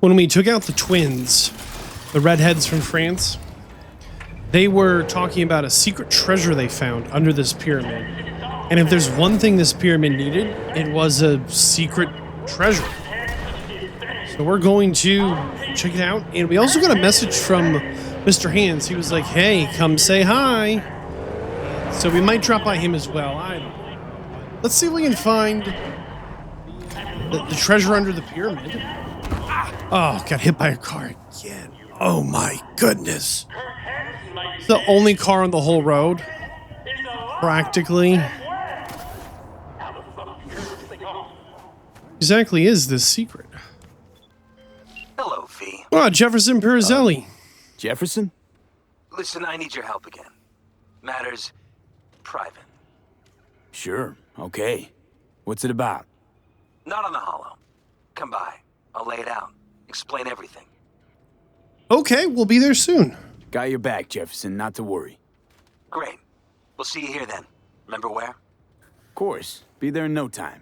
when we took out the twins, the redheads from France, they were talking about a secret treasure they found under this pyramid. And if there's one thing this pyramid needed, it was a secret treasure. So we're going to check it out. And we also got a message from Mr. Hands. He was like, hey, come say hi. So we might drop by him as well. I don't know. Let's see if we can find the treasure under the pyramid. Oh, got hit by a car again. Oh my goodness. It's the only car on the whole road. Practically. Exactly is this secret? Hello, V. Oh, Jefferson Pirizzelli. Jefferson? Listen, I need your help again. Matters private. Sure, okay. What's it about? Not on the hollow. Come by. I'll lay it out. Explain everything. Okay, we'll be there soon. Got your back, Jefferson, not to worry. Great. We'll see you here then. Remember where? Of course. Be there in no time.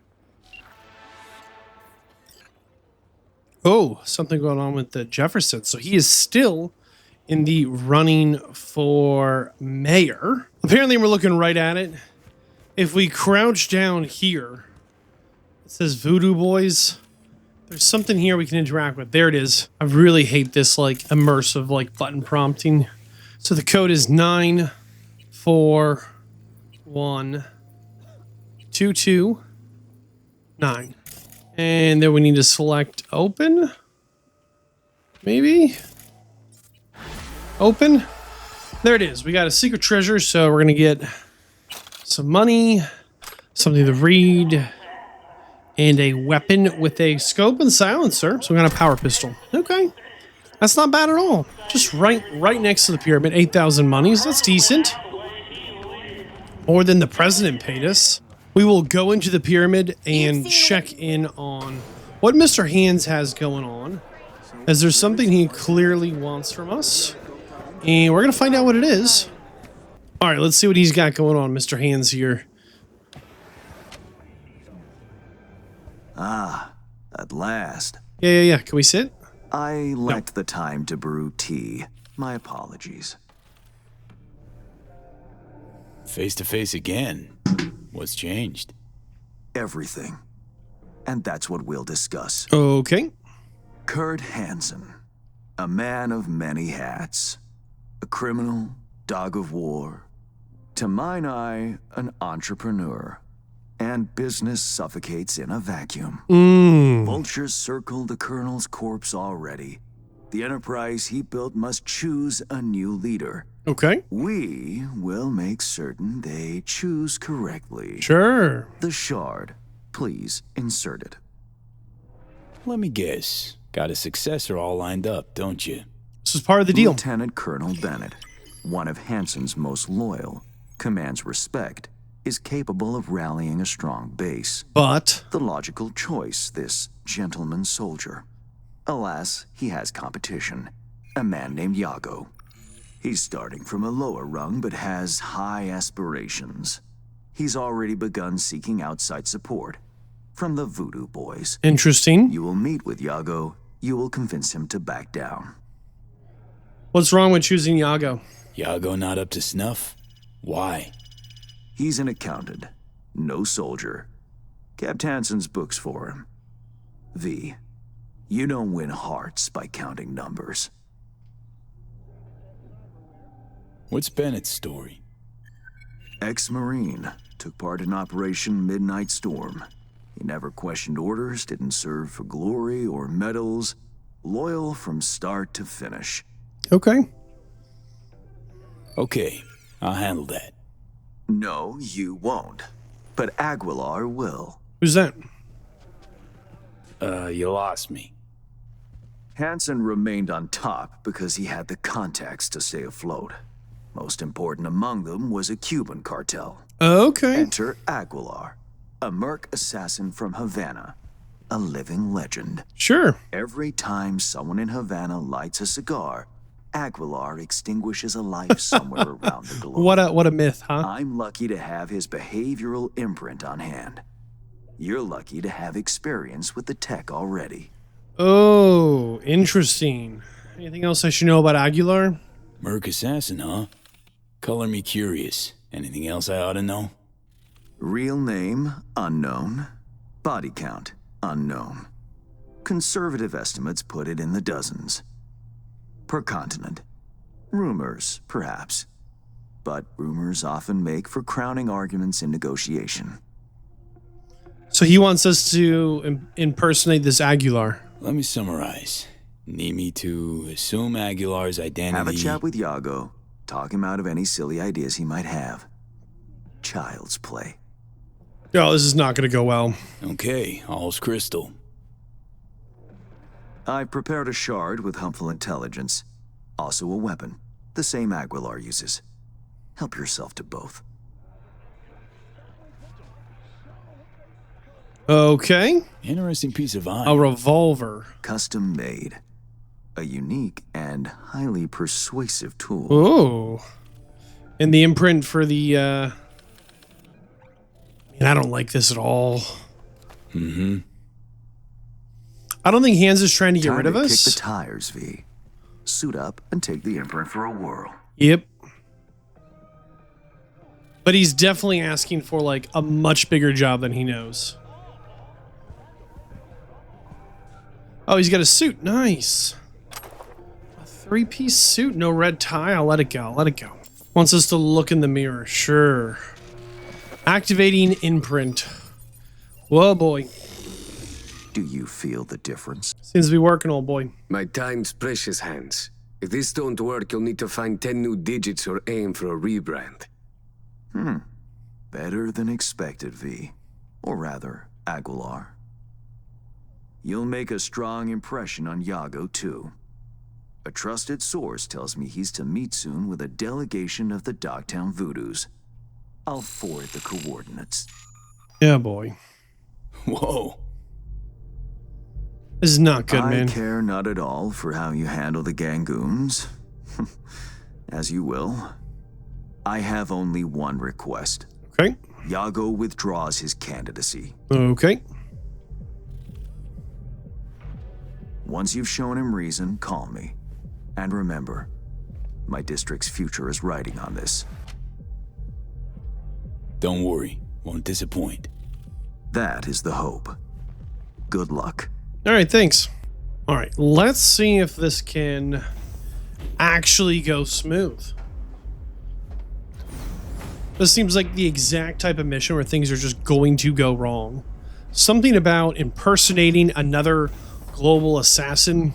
Oh, something going on with the Jefferson. So he is still in the running for mayor. Apparently, we're looking right at it. If we crouch down here, it says Voodoo Boys. There's something here we can interact with. There it is. I really hate this like immersive like button prompting. So the code is 941229. And then we need to select open. Maybe? Open. There it is. We got a secret treasure, so we're going to get some money, something to read, and a weapon with a scope and silencer. So we got a power pistol. Okay. That's not bad at all. Just right next to the pyramid. 8,000 monies. That's decent. More than the president paid us. We will go into the pyramid and check in on what Mr. Hands has going on, as there's something he clearly wants from us, and we're going to find out what it is. All right, let's see what he's got going on, Mr. Hands here. Ah, at last. Yeah. Can we sit? I lacked the time to brew tea. My apologies. Face to face again. What's changed? Everything. And that's what we'll discuss. Okay. Kurt Hansen, a man of many hats. A criminal, dog of war. To mine eye, an entrepreneur. And business suffocates in a vacuum. Vultures circle the colonel's corpse already. The enterprise he built must choose a new leader. Okay. We will make certain they choose correctly. Sure. The shard. Please insert it. Let me guess. Got a successor all lined up, don't you? This is part of the deal. Lieutenant Colonel Bennett, one of Hansen's most loyal, commands respect, is capable of rallying a strong base. But The logical choice, this gentleman soldier. Alas, he has competition. A man named Yago. He's starting from a lower rung, but has high aspirations. He's already begun seeking outside support from the Voodoo Boys. interesting. You will meet with Yago. You will convince him to back down. What's wrong with choosing Yago? Yago not up to snuff? Why? He's an accountant, no soldier. Kept Hansen's books for him. V, you don't win hearts by counting numbers. What's Bennett's story? Ex-Marine, took part in Operation Midnight Storm. He never questioned orders, didn't serve for glory or medals. Loyal from start to finish. Okay. Okay, I'll handle that. No, you won't. But Aguilar will. Who's that? You lost me. Hansen remained on top because he had the contacts to stay afloat. Most important among them was a Cuban cartel. Okay. Enter Aguilar, a merc assassin from Havana, a living legend. Sure. Every time someone in Havana lights a cigar, Aguilar extinguishes a life somewhere around the globe. What a myth, huh? I'm lucky to have his behavioral imprint on hand. You're lucky to have experience with the tech already. Oh, interesting. Anything else I should know about Aguilar? Merc assassin, huh? Color me curious. Anything else I ought to know? Real name, unknown. Body count, unknown. Conservative estimates put it in the dozens. Per continent. Rumors, perhaps. But rumors often make for crowning arguments in negotiation. So he wants us to impersonate this Aguilar. Let me summarize. Need me to assume Aguilar's identity. Have a chat with Yago. Talk him out of any silly ideas he might have. Child's play. Oh, this is not going to go well. Okay, all's crystal. I've prepared a shard with helpful intelligence. Also a weapon. The same Aguilar uses. Help yourself to both. Okay. Interesting piece of A iron. revolver. Custom made. A unique and highly persuasive tool. Ooh. And the imprint for the, Man, I don't like this at all. Mm-hmm. I don't think Hans is trying to get Time rid of to us. kick the tires, V. Suit up and take the imprint for a whirl. Yep. But he's definitely asking for, like, a much bigger job than he knows. Oh, he's got a suit. Nice. A three-piece suit, no red tie. I'll let it go. I'll let it go. Wants us to look in the mirror. Sure. Activating imprint. Whoa, boy. Do you feel the difference? Seems to be working, old boy. My time's precious, Hans. If this don't work, you'll need to find 10 new digits or aim for a rebrand. Better than expected, V. Or rather, Aguilar. You'll make a strong impression on Yago, too. A trusted source tells me he's to meet soon with a delegation of the Dogtown Voodoos. I'll forward the coordinates. Yeah, boy. Whoa. This is not good, I man. care not at all for how you handle the Gangoons. As you will. I have only one request. Okay. Yago withdraws his candidacy. Okay. Once you've shown him reason, call me. And remember, my district's future is riding on this. Don't worry. Won't disappoint. That is the hope. Good luck. All right, thanks. All right, let's see if this can actually go smooth. This seems like the exact type of mission where things are just going to go wrong. Something about impersonating another global assassin.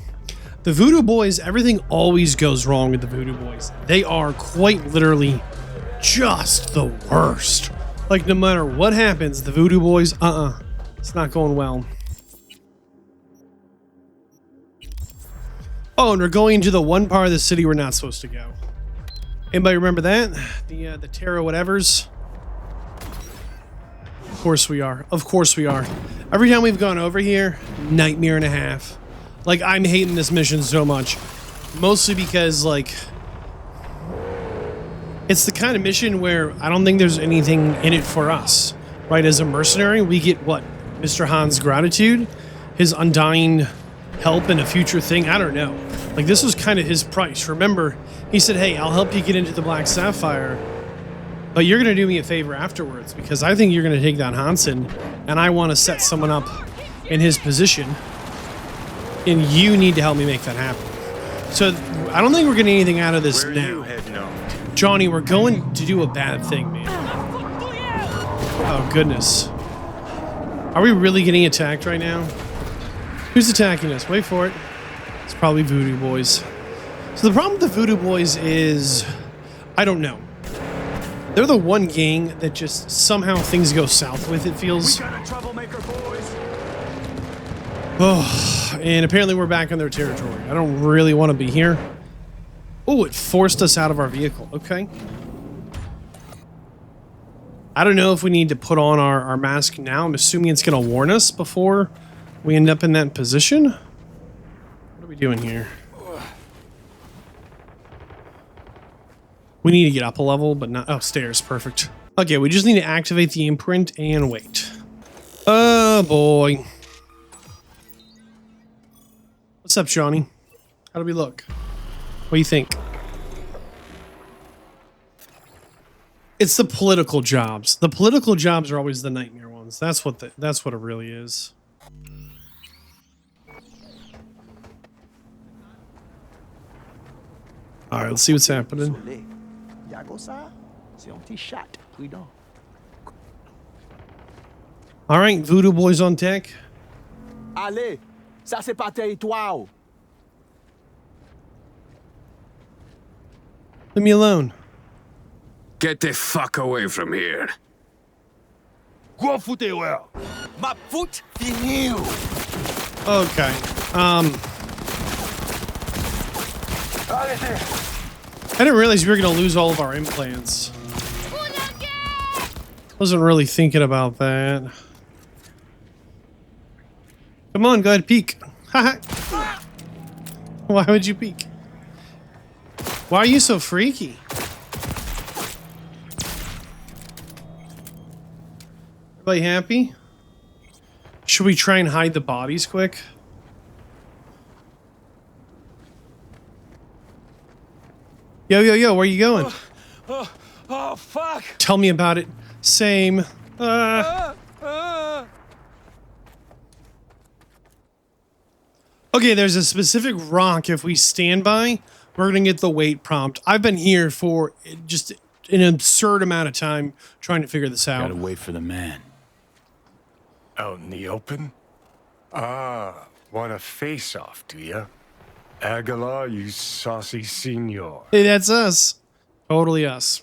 The Voodoo Boys, everything always goes wrong with the Voodoo Boys. They are quite literally just the worst. Like, no matter what happens, the Voodoo Boys, it's not going well. Oh, and we're going to the one part of the city we're not supposed to go. Anybody remember that? The Terra whatevers? Of course we are. Of course we are. Every time we've gone over here, nightmare and a half. Like, I'm hating this mission so much. Mostly because, like, it's the kind of mission where I don't think there's anything in it for us. Right? As a mercenary, we get, what? Mr. Han's gratitude? His undying help in a future thing? I don't know. Like, this was kind of his price. Remember, he said, hey, I'll help you get into the Black Sapphire, but you're going to do me a favor afterwards, because I think you're going to take down Hansen, and I want to set someone up in his position, and you need to help me make that happen. So, I don't think we're getting anything out of this now. Johnny, we're going to do a bad thing, man. Oh, goodness. Are we really getting attacked right now? Who's attacking us? Wait for it. It's probably Voodoo Boys. So the problem with the Voodoo Boys is, I don't know. They're the one gang that just somehow things go south with, it feels. Oh, and apparently we're back on their territory. I don't really want to be here. Oh, it forced us out of our vehicle. Okay. I don't know if we need to put on our mask now. I'm assuming it's going to warn us before we end up in that position. What are we doing here? We need to get up a level, but not... Oh, stairs. Perfect. Okay, we just need to activate the imprint and wait. Oh, boy. What's up, Shawnee? How do we look? What do you think? It's the political jobs. The political jobs are always the nightmare ones. That's what it really is. All right, let's see what's happening. All right, Voodoo Boy's on deck. Allez, ça c'est pas territoire. Leave me alone. Get the fuck away from here. Gros fouteur. Ma foot fini. Okay. I didn't realize we were gonna lose all of our implants. Wasn't really thinking about that. Come on, go ahead, peek. Why would you peek? Why are you so freaky? Everybody happy? Should we try and hide the bodies quick? Yo, yo, yo, where you going? Oh, fuck. Tell me about it. Same. Okay, there's a specific rock. If we stand by, we're gonna get the wait prompt. I've been here for just an absurd amount of time trying to figure this out. Gotta wait for the man. Out in the open? Ah, want a face-off, do ya? Aguilar, you saucy senor. Hey, that's us. Totally us.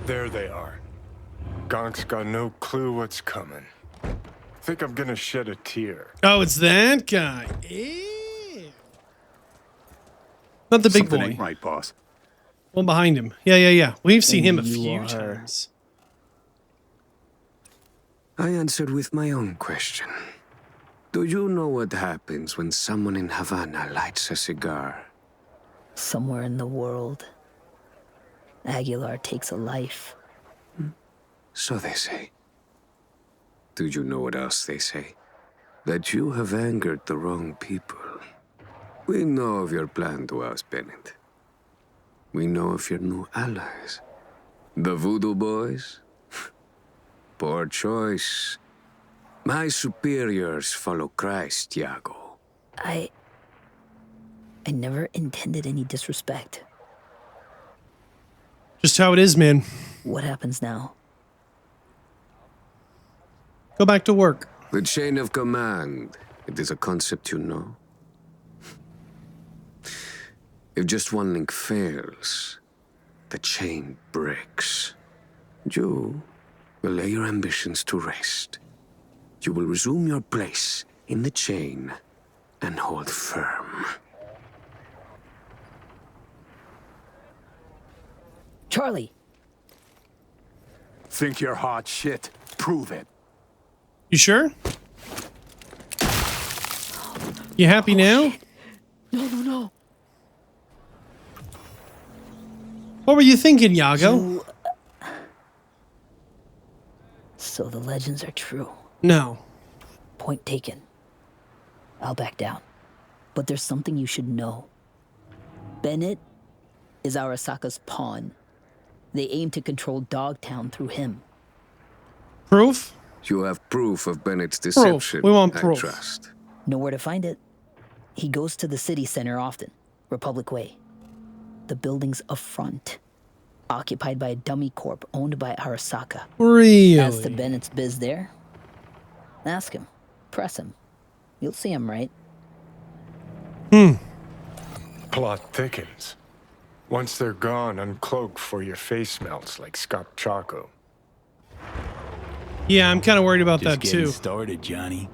There they are. Gonk's got no clue what's coming. Think I'm gonna shed a tear. Oh, it's that guy. Ew. Not the big Something boy. ain't right, boss. One behind him. Yeah. We've seen him a And you few are- times. I answered with my own question. Do you know what happens when someone in Havana lights a cigar? Somewhere in the world, Aguilar takes a life. So they say. Do you know what else they say? That you have angered the wrong people. We know of your plan to oust Bennett. We know of your new allies. The Voodoo Boys? Poor choice. My superiors follow Christ, Iago. I never intended any disrespect. Just how it is, man. What happens now? Go back to work. The chain of command. It is a concept you know. If just one link fails, the chain breaks. You will lay your ambitions to rest. You will resume your place in the chain and hold firm. Charlie! Think you're hot shit. Prove it. You sure? You happy now? No. What were you thinking, Iago? So the legends are true. No. Point taken. I'll back down. But there's something you should know. Bennett is Arasaka's pawn. They aim to control Dogtown through him. Proof? You have proof of Bennett's deception. We want I proof. trust. Know where to find it? He goes to the city center often. Republic Way. The building's a front. Occupied by a dummy corp owned by Arasaka. Really? As to Bennett's biz there, ask him. Press him. You'll see him right. Plot thickens. Once they're gone, uncloak for your face melts like Scott Choco. Yeah, I'm kind of worried about Just that getting too. started, Johnny.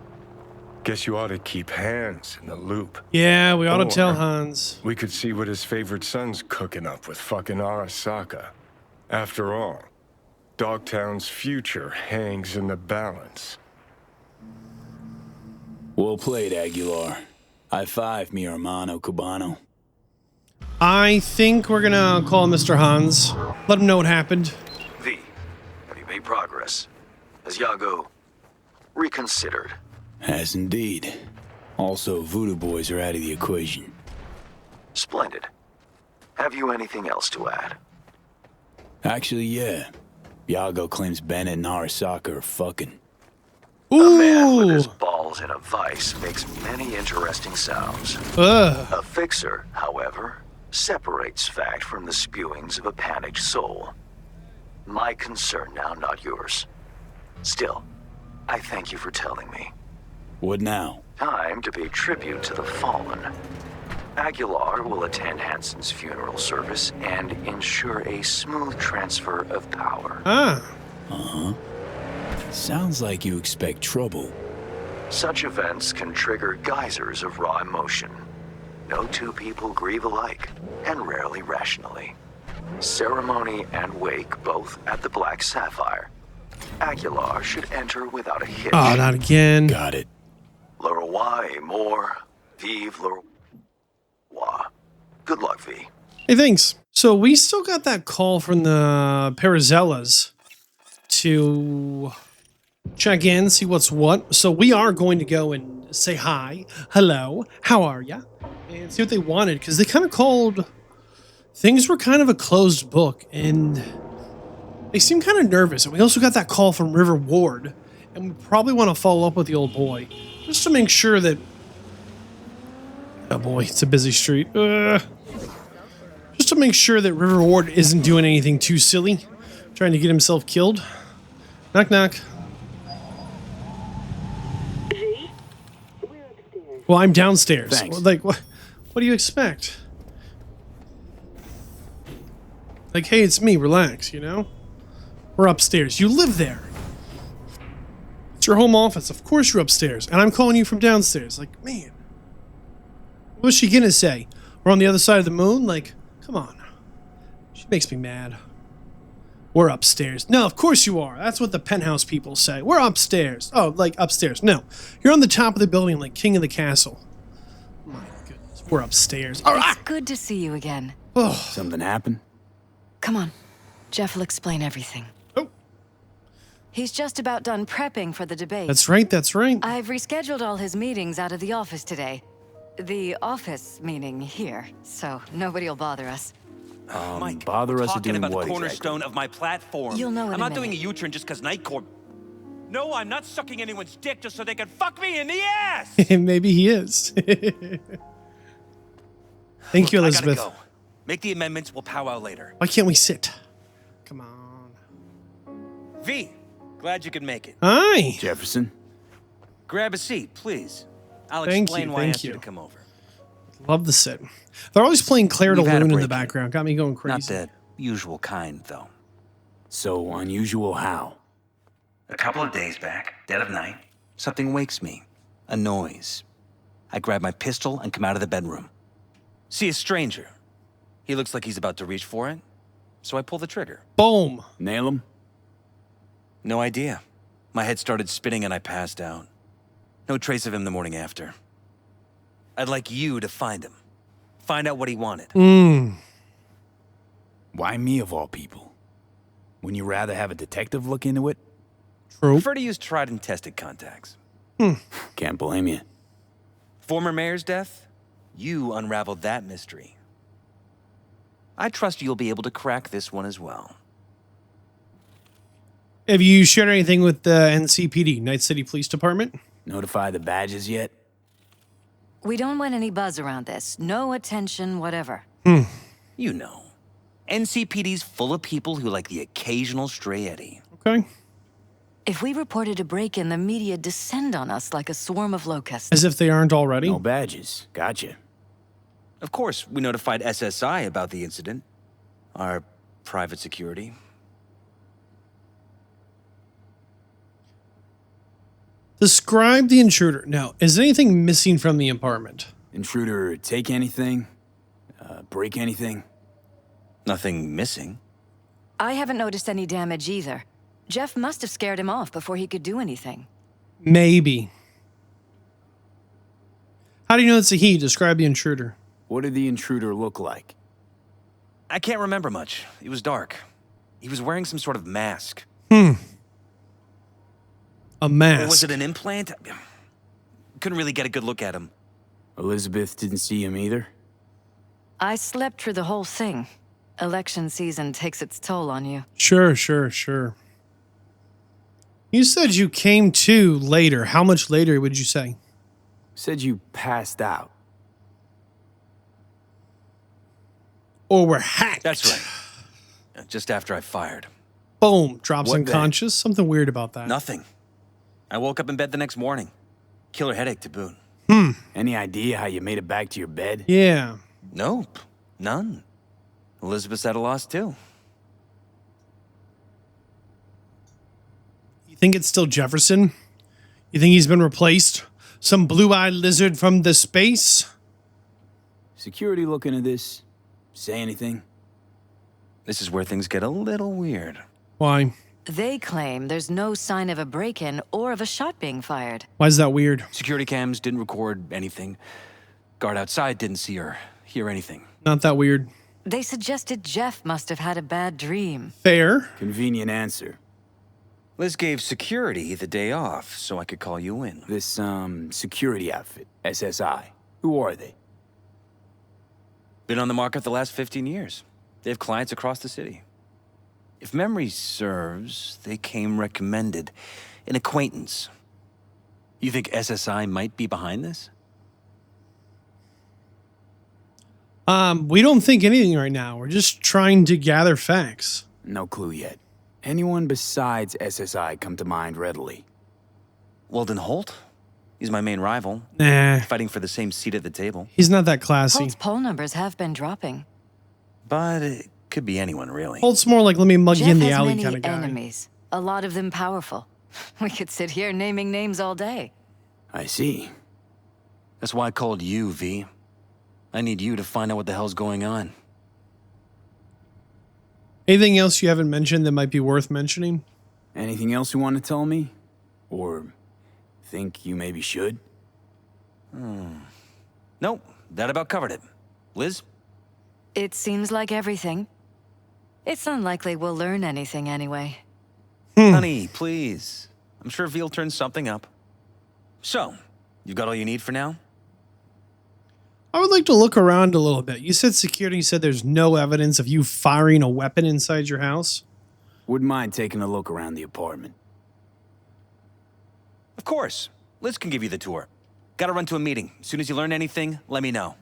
Guess you ought to keep hands in the loop. Yeah, we ought to Or tell Hans. We could see what his favorite son's cooking up with fucking Arasaka. After all, Dogtown's future hangs in the balance. Well played, Aguilar. High five, mi hermano cubano. I think we're gonna call Mr. Hans. Let him know what happened. V, have you made progress? Has Iago reconsidered? Has indeed. Also, voodoo boys are out of the equation. Splendid. Have you anything else to add? Actually, yeah. Yago claims Bennett and Arasaka are fucking. A man with his Ooh. balls in a vice makes many interesting sounds. Ugh. A fixer, however, separates fact from the spewings of a panicked soul. My concern now, not yours. Still, I thank you for telling me. What now? Time to pay tribute to the fallen. Aguilar will attend Hansen's funeral service and ensure a smooth transfer of power. Ah. Uh-huh. Sounds like you expect trouble. Such events can trigger geysers of raw emotion. No two people grieve alike, and rarely rationally. Ceremony and wake both at the Black Sapphire. Aguilar should enter without a hitch. Oh, not again. Got it. Le roi est mort, vive le roi. Good luck, V. Hey, thanks. So we still got that call from the Parazellas to check in, see what's what. So we are going to go and say hi, hello, how are ya? And see what they wanted, because they kind of called, things were kind of a closed book, and they seemed kind of nervous. And we also got that call from River Ward, and we probably want to follow up with the old boy, just to make sure that, oh boy, it's a busy street. Just to make sure that River Ward isn't doing anything too silly, trying to get himself killed. Knock, knock. Well, I'm downstairs. Thanks. Well, like, what do you expect? Like, hey, it's me. Relax, you know? We're upstairs. You live there. It's your home office. Of course you're upstairs. And I'm calling you from downstairs. Like, man. What's she gonna say? We're on the other side of the moon? Like, come on. She makes me mad. We're upstairs. No, of course you are. That's what the penthouse people say. We're upstairs. Oh, like upstairs. No. You're on the top of the building like king of the castle. My goodness. We're upstairs. All right. It's good to see you again. Oh. Something happened? Come on. Jeff will explain everything. Oh. He's just about done prepping for the debate. That's right. That's right. I've rescheduled all his meetings out of the office today. The office meaning here, so nobody'll bother us. Mike, bother we're us talking doing about what the cornerstone exactly? of my platform. You'll know in I'm a not doing a minute. U-turn just because Night Corp. No, I'm not sucking anyone's dick just so they can fuck me in the ass. Maybe he is. Thank you, Look, Elizabeth. I gotta go. Make the amendments. We'll powwow later. Why can't we sit? Come on. V, glad you could make it. Hi. Jefferson? Grab a seat, please. I'll Thank explain you, why I thank asked you you. to come over. Love the sit. They're always playing Claire de We've had a Lune in the break-in. background. Got me going crazy. Not the usual kind, though. So unusual how? A couple of days back, dead of night, something wakes me. A noise. I grab my pistol and come out of the bedroom. See a stranger. He looks like he's about to reach for it, so I pull the trigger. Boom. Nail him? No idea. My head started spinning and I passed out. No trace of him the morning after. I'd like you to find him. Find out what he wanted. Why me of all people? Wouldn't you rather have a detective look into it? True. Prefer to use tried and tested contacts. Can't blame you. Former mayor's death? You unraveled that mystery. I trust you'll be able to crack this one as well. Have you shared anything with the NCPD, Night City Police Department? Notify the badges yet? We don't want any buzz around this. No attention, whatever. You know. NCPD's full of people who like the occasional stray eddy. Okay. If we reported a break-in, the media descend on us like a swarm of locusts. As if they aren't already. No badges. Gotcha. Of course, we notified SSI about the incident. Our private security. Describe the intruder. Now, is anything missing from the apartment? Intruder take anything? Break anything? Nothing missing. I haven't noticed any damage either. Jeff must have scared him off before he could do anything. Maybe. How do you know it's a he? Describe the intruder. What did the intruder look like? I can't remember much. It was dark. He was wearing some sort of mask. A mask. Or was it an implant? Couldn't really get a good look at him. Elizabeth didn't see him either? I slept through the whole thing. Election season takes its toll on you. Sure. You said you came to later. How much later would you say? Said you passed out. Or were hacked. That's right. Just after I fired. Boom. Drops What then? unconscious. Something weird about that. Nothing. I woke up in bed the next morning. Killer headache to boot. Any idea how you made it back to your bed? Yeah. Nope. None. Elizabeth's at a loss, too. You think it's still Jefferson? You think he's been replaced? Some blue-eyed lizard from the space? Security looking at this? Say anything? This is where things get a little weird. Why? They claim there's no sign of a break-in or of a shot being fired. Why is that weird? Security cams didn't record anything. Guard outside didn't see or hear anything. Not that weird. They suggested Jeff must have had a bad dream. Fair. Convenient answer. Liz gave security the day off so I could call you in. This, security outfit, SSI. Who are they? Been on the market the last 15 years. They have clients across the city. If memory serves, they came recommended. An acquaintance. You think SSI might be behind this? We don't think anything right now. We're just trying to gather facts. No clue yet. Anyone besides SSI come to mind readily? Weldon Holt? He's my main rival. Nah, Fighting for the same seat at the table. he's not that classy. Holt's poll numbers have been dropping. But it could be anyone, really. Holt's more like let me mug you Jeff in the has alley many kind of guy. enemies, a lot of them powerful. We could sit here naming names all day. I see. That's why I called you, V. I need you to find out what the hell's going on. Anything else you haven't mentioned that might be worth mentioning? Anything else you want to tell me? Or think you maybe should? Nope, that about covered it. Liz? It seems like everything. It's unlikely we'll learn anything anyway. Honey, please. I'm sure V'll turn something up. So, you got all you need for now? I would like to look around a little bit. You said security said there's no evidence of you firing a weapon inside your house. Wouldn't mind taking a look around the apartment. Of course. Liz can give you the tour. Gotta run to a meeting. As soon as you learn anything, let me know.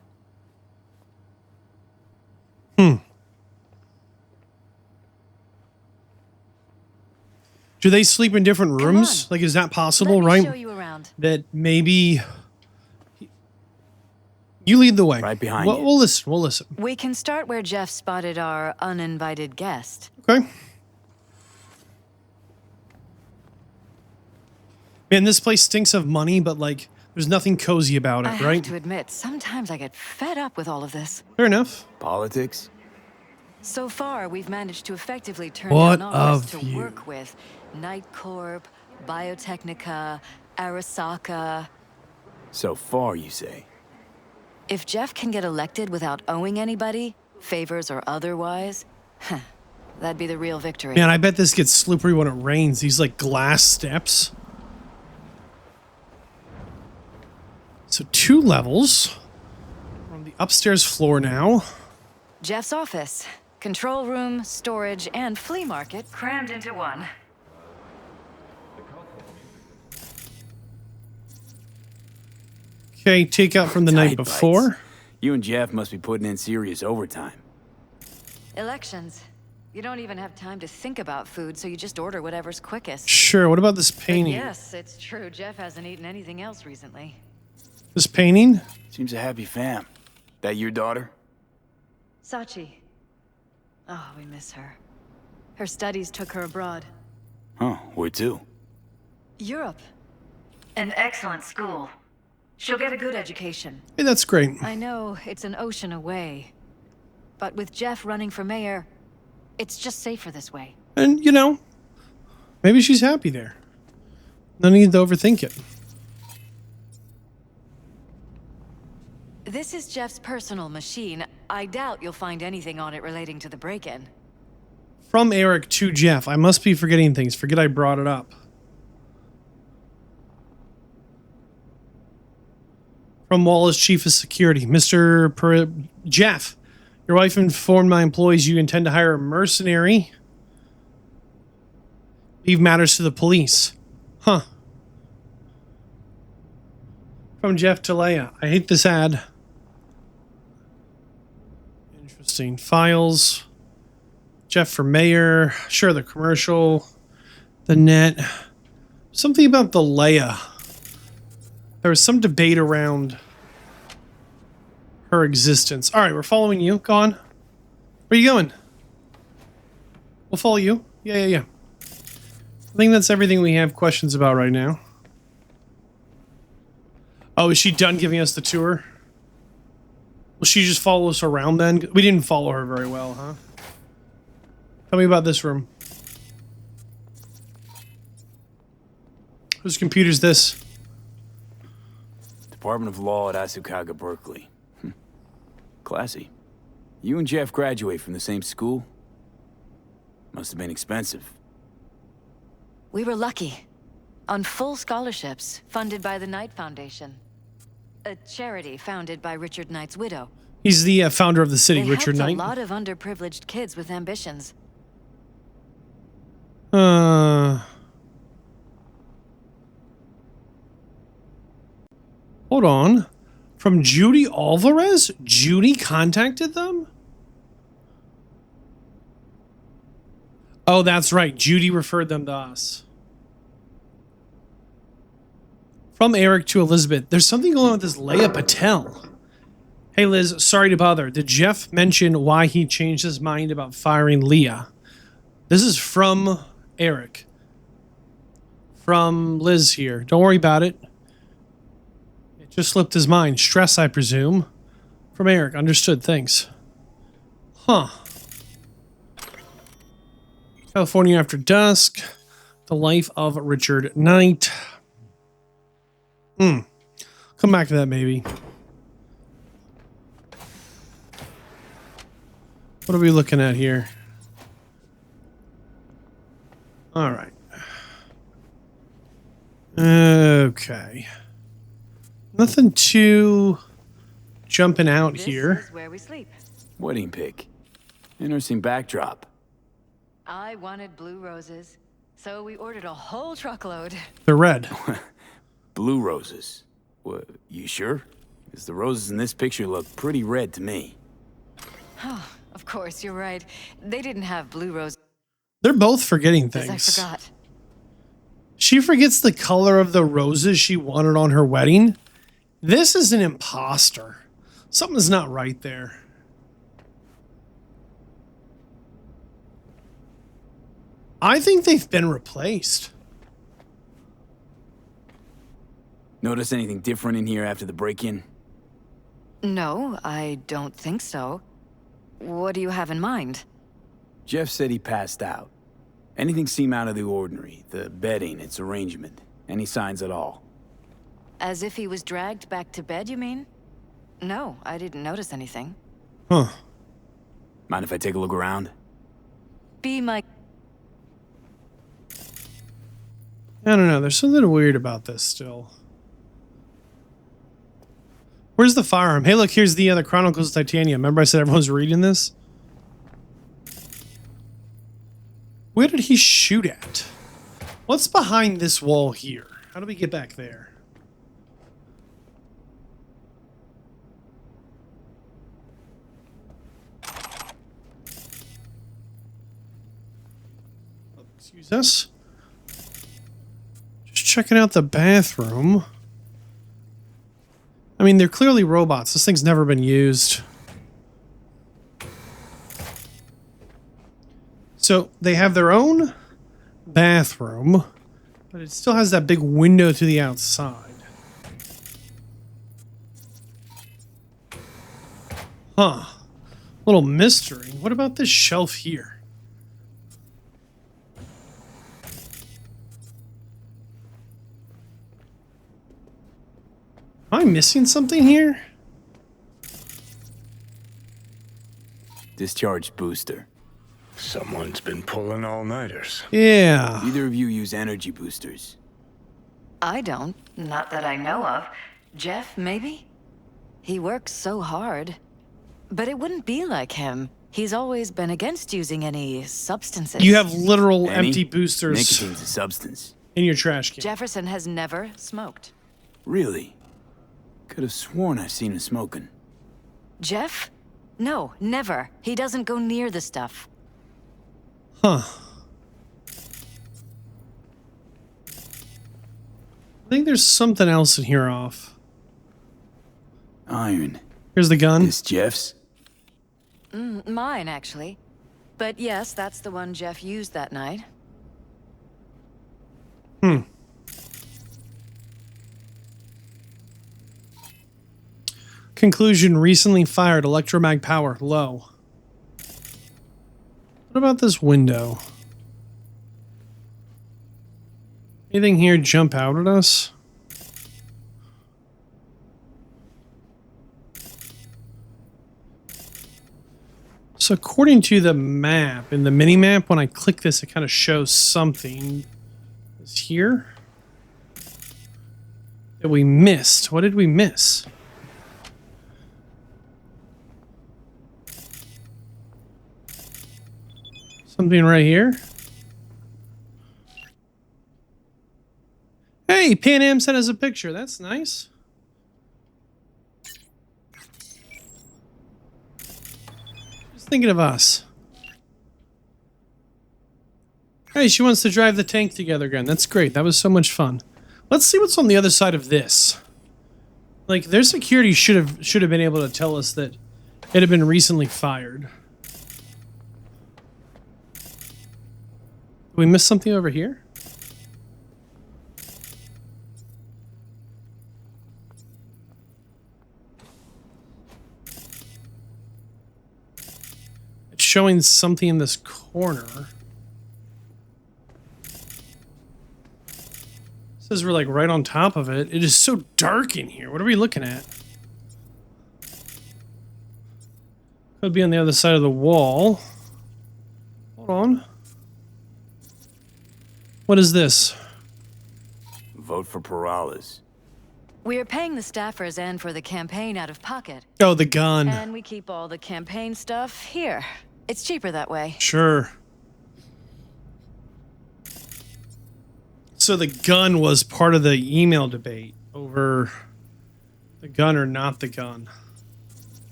Do they sleep in different rooms? on. Like, is that possible, Let me right? show you around. That maybe you lead the way. Right behind you. We'll listen. We'll listen. We can start where Jeff spotted our uninvited guest. Okay. Man, this place stinks of money, but like, there's nothing cozy about I it, have right? to admit, sometimes I get fed up with all of this. Fair enough. Politics? So far, we've managed to effectively turn What down offers of to you? work with Night Corp, Biotechnica, Arasaka. So far, you say? If Jeff can get elected without owing anybody, favors or otherwise, that'd be the real victory. Man, I bet this gets slippery when it rains. These like glass steps. So 2 levels. We're on the upstairs floor now. Jeff's office, control room, storage, and flea market crammed into one. Okay, takeout from the night Tight before. bites. You and Jeff must be putting in serious overtime. Elections. You don't even have time to think about food, so you just order whatever's quickest. Sure, what about this But painting? yes, it's true. Jeff hasn't eaten anything else recently. This painting? Seems a happy fam. That your daughter? Sachi. Oh, we miss her. Her studies took her abroad. Huh, where to? Europe. An excellent school. She'll get a good education. Hey, that's great. I know it's an ocean away. But with Jeff running for mayor, it's just safer this way. And, you know, maybe she's happy there. No need to overthink it. This is Jeff's personal machine. I doubt you'll find anything on it relating to the break-in. From Eric to Jeff. I must be forgetting things. Forget I brought it up. From Wallace, Chief of Security. Jeff, your wife informed my employees you intend to hire a mercenary. Leave matters to the police. Huh. From Jeff to Leia. I hate this ad. Interesting. Files. Jeff for mayor. Sure, the commercial. The net. Something about the Leia. There was some debate around her existence. All right, we're following you. Go on. Where are you going? We'll follow you. Yeah. I think that's everything we have questions about right now. Oh, is she done giving us the tour? Will she just follow us around then? We didn't follow her very well, huh? Tell me about this room. Whose computer's this? Department of Law at Asukaga, Berkeley. Classy. You and Jeff graduate from the same school? Must have been expensive. We were lucky. On full scholarships, funded by the Knight Foundation. A charity founded by Richard Knight's widow. He's the founder of the city, They Richard helped Knight. a lot of underprivileged kids with ambitions. Hold on. From Judy Alvarez? Judy contacted them? Oh, that's right. Judy referred them to us. From Eric to Elizabeth. There's something going on with this Leia Patel. Hey, Liz, sorry to bother. Did Jeff mention why he changed his mind about firing Leah? This is from Eric. From Liz here. Don't worry about it. It just slipped his mind. Stress, I presume. From Eric. Understood. Thanks. Huh. California After Dusk. The Life of Richard Knight. Come back to that, maybe. What are we looking at here? All right. Okay. Nothing too jumping out here. This is where we sleep. Wedding pic. Interesting backdrop. I wanted blue roses, so we ordered a whole truckload. They're red. Blue roses. What, you sure? Because the roses in this picture look pretty red to me. Oh, of course, you're right. They didn't have blue roses. They're both forgetting I things. forgot. She forgets the color of the roses she wanted on her wedding. This is an imposter. Something's not right there. I think they've been replaced. Notice anything different in here after the break-in? No, I don't think so. What do you have in mind? Jeff said he passed out. Anything seem out of the ordinary? The bedding, its arrangement? Any signs at all? As if he was dragged back to bed, you mean? No, I didn't notice anything. Huh. Mind if I take a look around? Be my... I don't know. There's something weird about this still. Where's the firearm? Hey, look, here's the Chronicles of Titania. Remember I said everyone's reading this? Where did he shoot at? What's behind this wall here? How do we get back there? Excuse us. Just checking out the bathroom. I mean, they're clearly robots. This thing's never been used. So they have their own bathroom, but it still has that big window to the outside. Huh. Little mystery. What about this shelf here? Am I missing something here? Discharge booster. Someone's been pulling all-nighters. Yeah. Either of you use energy boosters? I don't. Not that I know of. Jeff, maybe? He works so hard. But it wouldn't be like him. He's always been against using any substances. You have literal Any? empty boosters Nicotine's a substance. in your trash can. Jefferson has never smoked. Really? Could have sworn I've seen him smoking. Jeff? No, never. He doesn't go near the stuff. Huh. I think there's something else in here off. Iron. Here's the gun. This Jeff's? Mine, actually. But yes, that's the one Jeff used that night. Conclusion, recently fired, electromag power, low. What about this window? Anything here jump out at us? So according to the map, in the mini-map, when I click this, it kind of shows something. Is here? That we missed. What did we miss? Something right here. Hey, Pan Am sent us a picture. That's nice. Just thinking of us. Hey, she wants to drive the tank together again. That's great. That was so much fun. Let's see what's on the other side of this. Like, their security should have been able to tell us that it had been recently fired. We missed something over here? It's showing something in this corner. It says we're like right on top of it. It is so dark in here. What are we looking at? Could be on the other side of the wall. Hold on. What is this? Vote for Perales. We are paying the staffers and for the campaign out of pocket. Oh, the gun. And we keep all the campaign stuff here. It's cheaper that way. Sure. So the gun was part of the email debate over the gun or not the gun.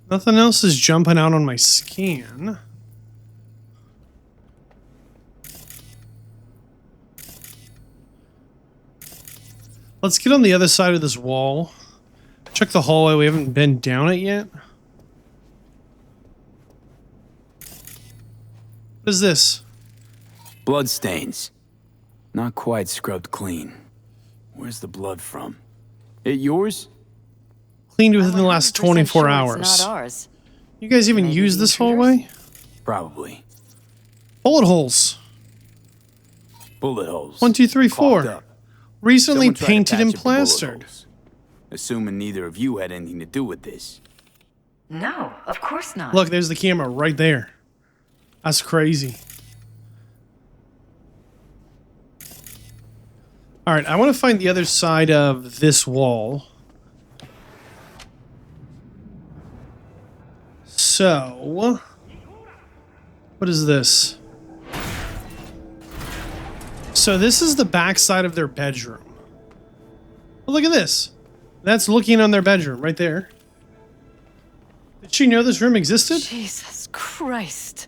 Nothing else is jumping out on my scan. Let's get on the other side of this wall. Check the hallway. We haven't been down it yet. What is this? Bloodstains. Not quite scrubbed clean. Where's the blood from? It yours? Cleaned within the last 24 sure hours. It's not ours. You guys even Maybe use the this intruders? hallway? Probably. Bullet holes. Bullet holes. 1, 2, 3, 4. Caulked up. Recently Someone tried to painted and patch up the bullet plastered. holes. Assuming neither of you had anything to do with this. No, of course not. Look, there's the camera right there. That's crazy. All right, I want to find the other side of this wall. So, what is this? So this is the back side of their bedroom. Oh, look at this. That's looking on their bedroom right there. Did she know this room existed? Jesus Christ.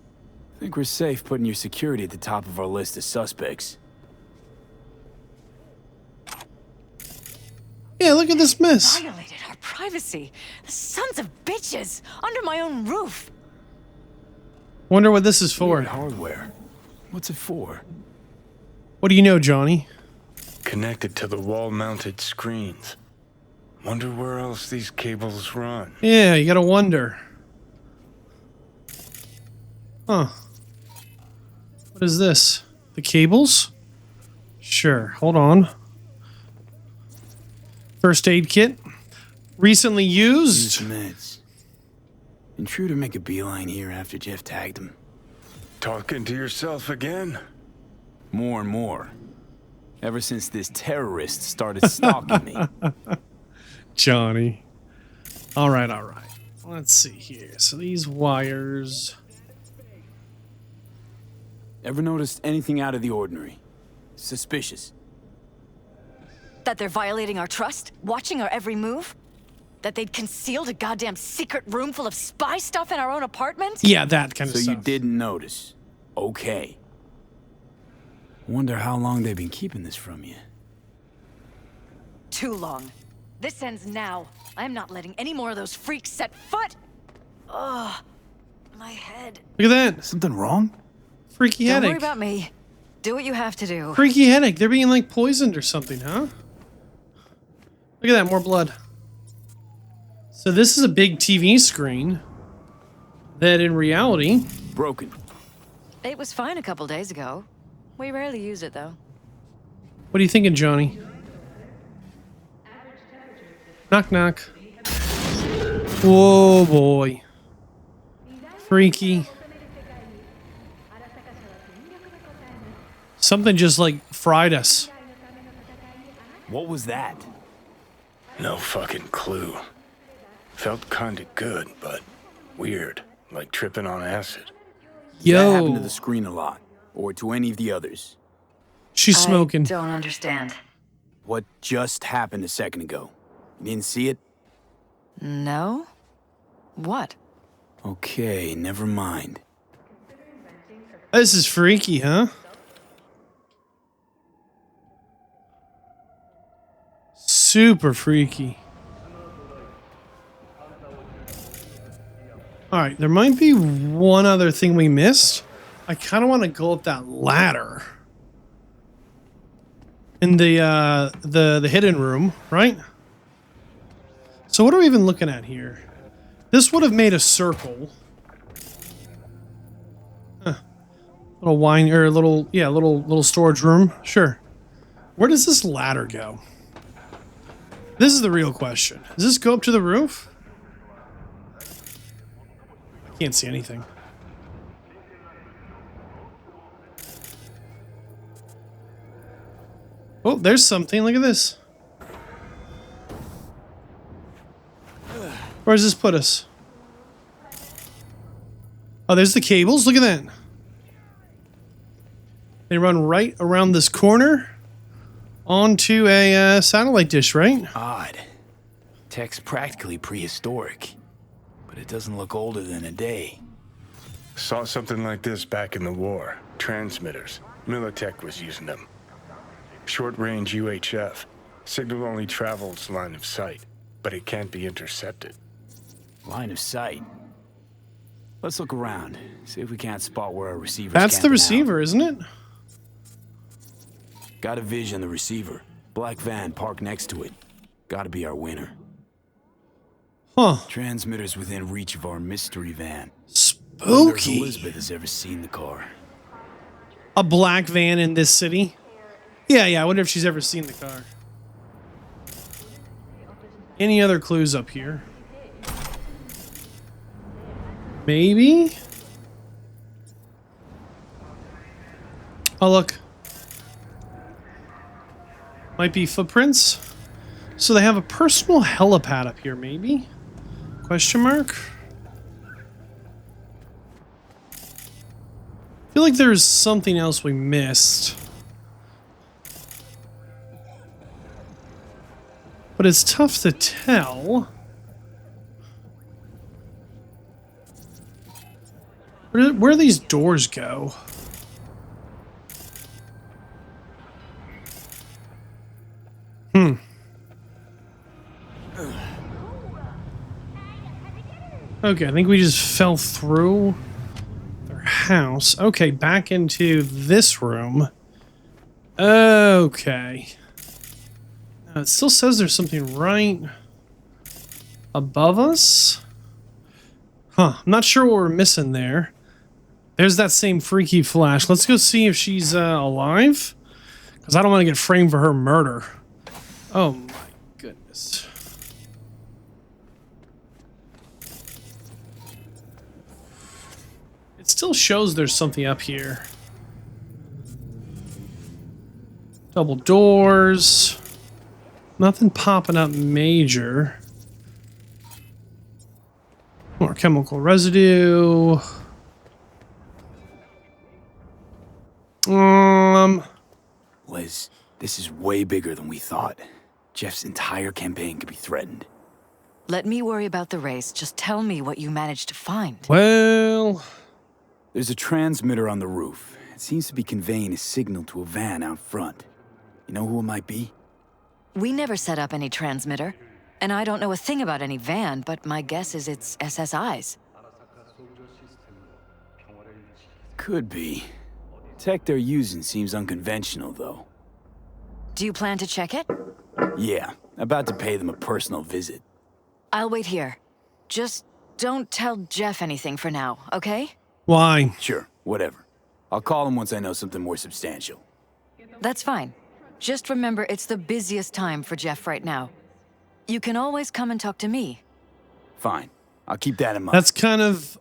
Think we're safe putting your security at the top of our list of suspects. Yeah, look at this mess. Violated our privacy. The sons of bitches. Under my own roof. Wonder what this is for. Weird hardware. What's it for? What do you know, Johnny? Connected to the wall-mounted screens. Wonder where else these cables run. Yeah, you gotta wonder. Huh. What is this? The cables? Sure, hold on. First aid kit. Recently used. Use meds. Intruder make a beeline here after Jeff tagged him. Talking to yourself again? More and more. Ever since this terrorist started stalking me. Johnny. All right, all right. Let's see here. So these wires. Ever noticed anything out of the ordinary? Suspicious? That they're violating our trust? Watching our every move? That they'd concealed a goddamn secret room full of spy stuff in our own apartment? Yeah, that kind of So stuff. you didn't notice. Okay. Wonder how long they've been keeping this from you. Too long. This ends now. I'm not letting any more of those freaks set foot. Ugh. My head. Look at that. Something wrong? Freaky Don't headache. worry about me. Do what you have to do. Freaky headache. They're being like poisoned or something, huh? Look at that. More blood. So this is a big TV screen that in reality... Broken. It was fine a couple days ago. We rarely use it, though. What are you thinking, Johnny? Knock, knock. Whoa, boy. Freaky. Something just like fried us. What was that? No fucking clue. Felt kinda good, but weird. Like tripping on acid. That happened to Yo. the screen a lot. Or to any of the others. She's smoking. I don't understand. What just happened a second ago? You didn't see it? No? What? Okay, never mind. This is freaky, huh? Super freaky. Alright, there might be one other thing we missed. I kind of want to go up that ladder. In the hidden room, right? So what are we even looking at here? This would have made a circle. Huh. Little wine or little storage room. Sure. Where does this ladder go? This is the real question. Does this go up to the roof? I can't see anything. Oh, there's something. Look at this. Where does this put us? Oh, there's the cables. Look at that. They run right around this corner onto a satellite dish, right? Odd. Tech's practically prehistoric. But it doesn't look older than a day. Saw something like this back in the war. Transmitters. Militech was using them. Short-range UHF. Signal only travels line of sight, but it can't be intercepted. Line of sight. Let's look around. See if we can't spot where our receiver's That's the camping receiver, isn't it? out. Got a vision the receiver. Black van parked next to it. Gotta be our winner. Huh. Transmitters within reach of our mystery van. Wonder if Spooky. Elizabeth has ever seen the car. A black van in this city? Yeah, I wonder if she's ever seen the car. Any other clues up here? Maybe? Oh, look. Might be footprints. So they have a personal helipad up here, maybe? Question mark? I feel like there's something else we missed. But it's tough to tell. Where do these doors go? Okay, I think we just fell through their house. Okay, back into this room. Okay. It still says there's something right above us. Huh, I'm not sure what we're missing there. There's that same freaky flash. Let's go see if she's alive. Because I don't want to get framed for her murder. Oh my goodness. It still shows there's something up here. Double doors. Nothing popping up major. More chemical residue. Liz, this is way bigger than we thought. Jeff's entire campaign could be threatened. Let me worry about the race. Just tell me what you managed to find. Well, There's a transmitter on the roof. It seems to be conveying a signal to a van out front. You know who it might be? We never set up any transmitter. And I don't know a thing about any van, but my guess is it's SSI's. Could be. Tech they're using seems unconventional, though. Do you plan to check it? Yeah, about to pay them a personal visit. I'll wait here. Just don't tell Jeff anything for now, okay? why? Sure, whatever. I'll call him once I know something more substantial. That's fine. Just remember it's the busiest time for Jeff right now. You can always come and talk to me. Fine. I'll keep that in mind. That's kind of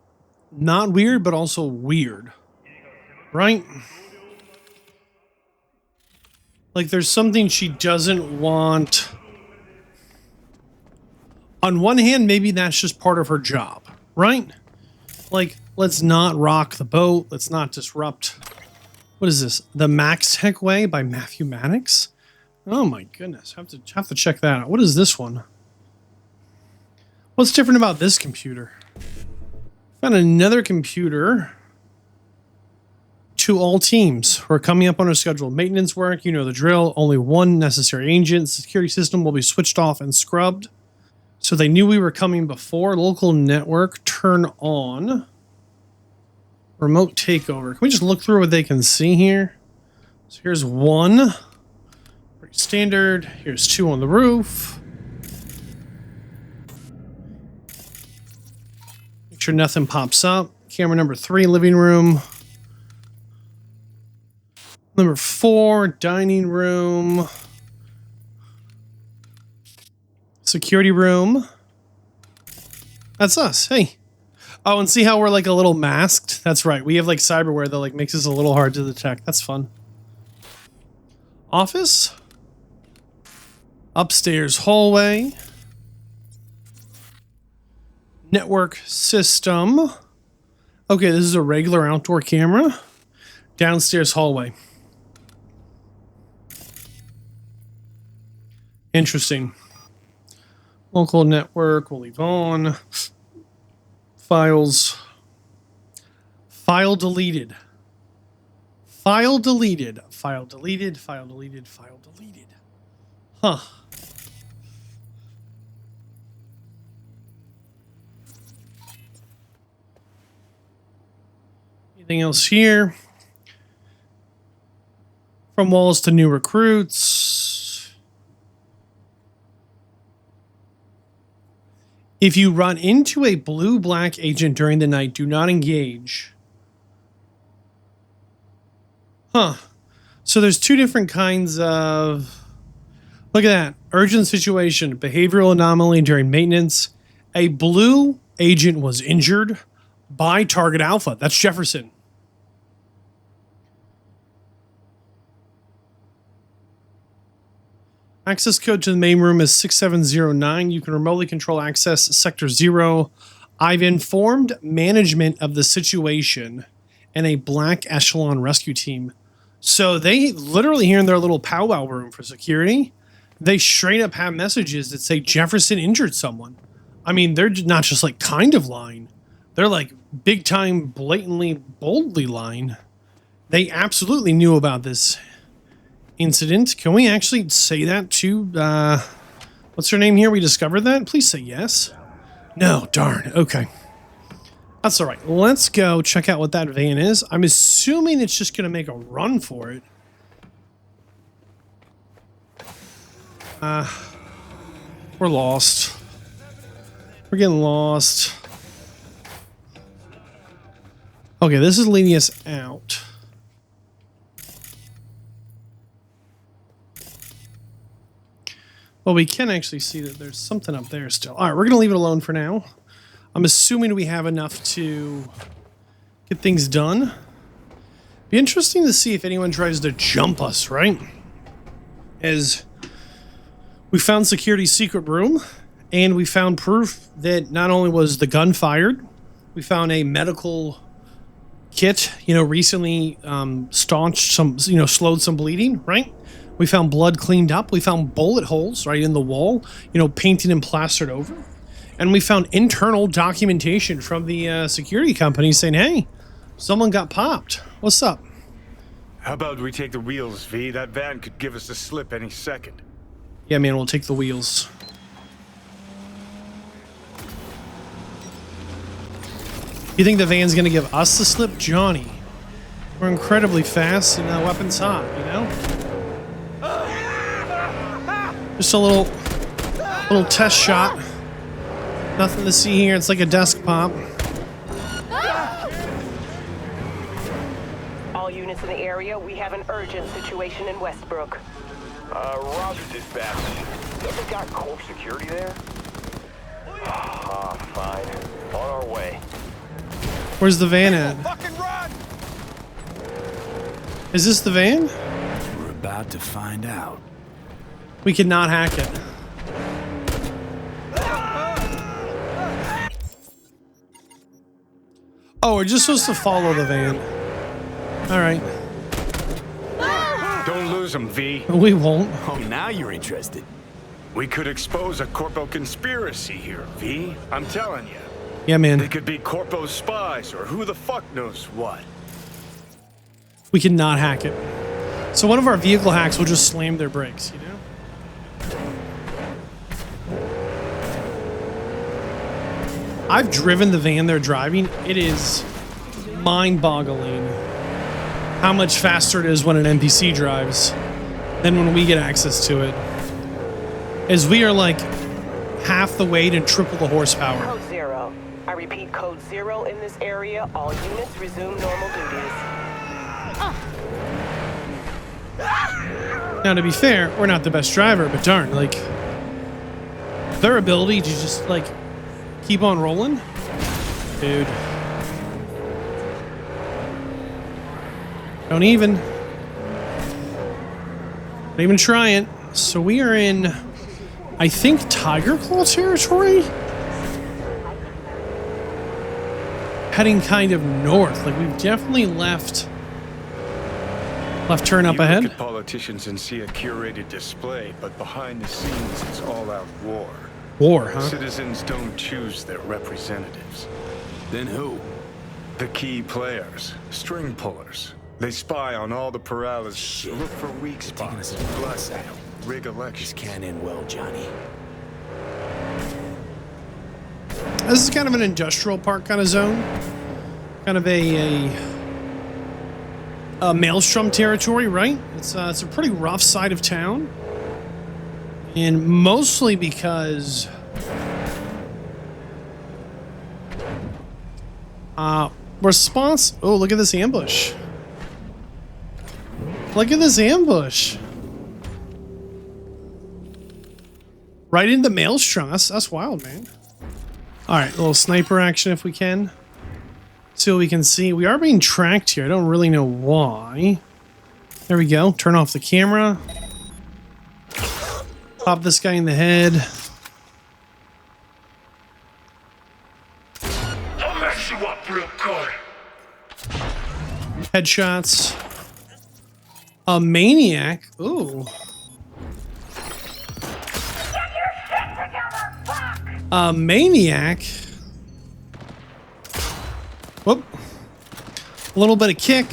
not weird, but also weird. Right? Like there's something she doesn't want. On one hand, maybe that's just part of her job, right? Like, let's not rock the boat. Let's not disrupt. What is this? The Max Tech Way by Matthew Maddox? Oh my goodness. Have to check that out. What is this one? What's different about this computer? Found another computer. To all teams who are coming up on our schedule. Maintenance work, you know the drill. Only one necessary agent. Security system will be switched off and scrubbed. So they knew we were coming before. Local network, turn on. Remote takeover. Can we just look through what they can see here? So here's one. Pretty standard. Here's two on the roof. Make sure nothing pops up. Camera number 3, living room. Number 4, dining room. Security room. That's us. Hey. Oh, and see how we're like a little masked? That's right. We have like cyberware that like makes us a little hard to detect. That's fun. Office. Upstairs hallway. Network system. Okay, this is a regular outdoor camera. Downstairs hallway. Interesting. Local network, we'll leave on. Files. File deleted. File deleted. File deleted. File deleted. File deleted. Huh. Anything else here? From walls to new recruits. If you run into a blue-black agent during the night, do not engage. Huh. So there's two different kinds of... Look at that. Urgent situation. Behavioral anomaly during maintenance. A blue agent was injured by Target Alpha. That's Jefferson. Access code to the main room is 6709. You can remotely control access Sector 0. I've informed management of the situation and a black echelon rescue team. So they literally here in their little powwow room for security, they straight up have messages that say Jefferson injured someone. I mean, they're not just like kind of lying. They're like big time, blatantly, boldly lying. They absolutely knew about this incident. Can we actually say that to, what's her name here? We discovered that? Please say yes. No, darn. Okay. That's all right. Let's go check out what that van is. I'm assuming it's just going to make a run for it. We're lost. We're getting lost. Okay, this is leading us out. Well, we can actually see that there's something up there still. All right, we're going to leave it alone for now. I'm assuming we have enough to get things done. Be interesting to see if anyone tries to jump us, right? Is we found security's secret room, and we found proof that not only was the gun fired, we found a medical kit, recently staunched some, slowed some bleeding, right? We found blood cleaned up. We found bullet holes right in the wall, painted and plastered over. And we found internal documentation from the security company saying, hey, someone got popped. What's up? How about we take the wheels, V? That van could give us the slip any second. Yeah, man, we'll take the wheels. You think the van's gonna give us the slip? Johnny. We're incredibly fast and weapons hot, Just a little test shot. Nothing to see here. It's like a desk pop. All units in the area, we have an urgent situation in Westbrook. Roger, dispatch. You ever got Corp security there? Fine. On our way. Where's the van at? Fucking run! Is this the van? We're about to find out. We cannot hack it. Oh, we're just supposed to follow the van. All right. Don't lose them, V. We won't. Oh, now you're interested. We could expose a Corpo conspiracy here, V. I'm telling you. Yeah, man. They could be Corpo spies or who the fuck knows what. We cannot hack it. So one of our vehicle hacks will just slam their brakes, I've driven the van they're driving. It is mind-boggling how much faster it is when an NPC drives than when we get access to it. As we are like half the weight and triple the horsepower. Code 0. I repeat, code 0 in this area. All units resume normal duties. Now, to be fair, we're not the best driver, but darn, like, their ability to just, like, keep on rolling? Dude. Don't even try it. So we are in, I think, Tiger Claw territory? Heading kind of north. Like, we've definitely left turn up ahead. You look at politicians and see a curated display, but behind the scenes it's all-out war. War, huh? Citizens don't choose their representatives. Then who? The key players, string pullers. They spy on all the paralysis, Shit. look for weak spots, bless it, rig elections. This can't end well, Johnny. This is kind of an industrial park kind of zone. Kind of a Maelstrom territory, right? It's a pretty rough side of town. And mostly because response. Oh, look at this ambush. Look at this ambush. Right into Maelstrom. That's wild, man. All right, a little sniper action if we can. See what we can see. We are being tracked here. I don't really know why. There we go. Turn off the camera. Pop this guy in the head. I'll mess you up real good. Headshots. A maniac. Ooh. A maniac. Whoop. A little bit of kick.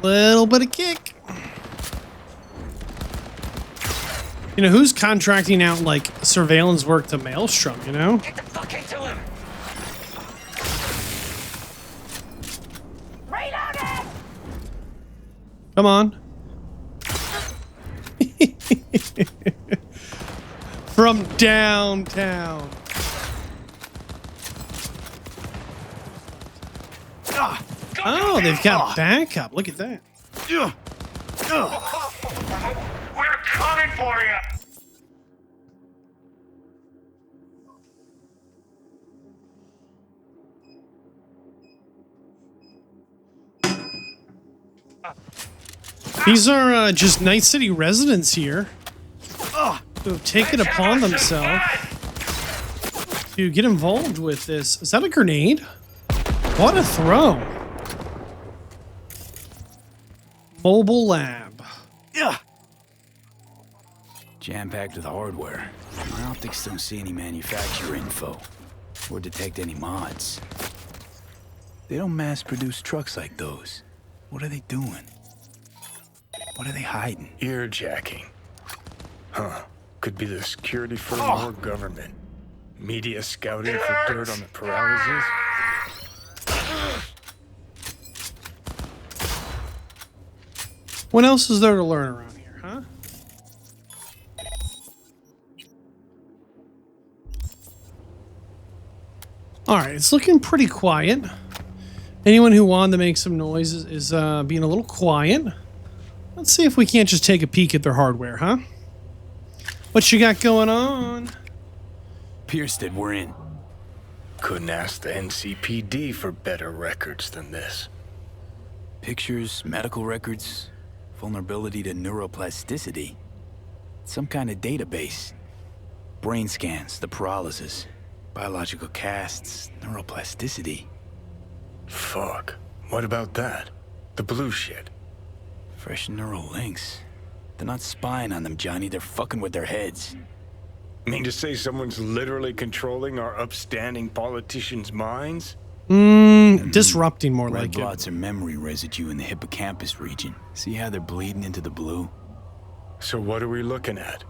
Little bit of kick. You know, who's contracting out, like, surveillance work to Maelstrom, you know? Get the fuck into him. Reloading. Come on. From downtown. Oh, they've got backup. Look at that. We're coming for you. These are just Night City residents here who have taken it upon themselves to get involved with this. Is that a grenade? What a throw. Mobile lab. Yeah. Jam-packed with hardware. My optics don't see any manufacturer info or detect any mods. They don't mass-produce trucks like those. What are they doing? What are they hiding? Earjacking. Huh. Could be the security firm or government. Media scouting for dirt on the paralysis. What else is there to learn around here, huh? Alright, it's looking pretty quiet. Anyone who wanted to make some noise is being a little quiet. Let's see if we can't just take a peek at their hardware, huh? What you got going on? Pierstead, we're in. Couldn't ask the NCPD for better records than this. Pictures, medical records, vulnerability to neuroplasticity. Some kind of database. Brain scans, the paralysis, biological casts, neuroplasticity. Fuck. What about that? The blue shit. Fresh neural links. They're not spying on them, Johnny. They're fucking with their heads. Mean to say someone's literally controlling our upstanding politicians' minds? Disrupting more Red like it. blots are memory residue in the hippocampus region. See how they're bleeding into the blue? So what are we looking at?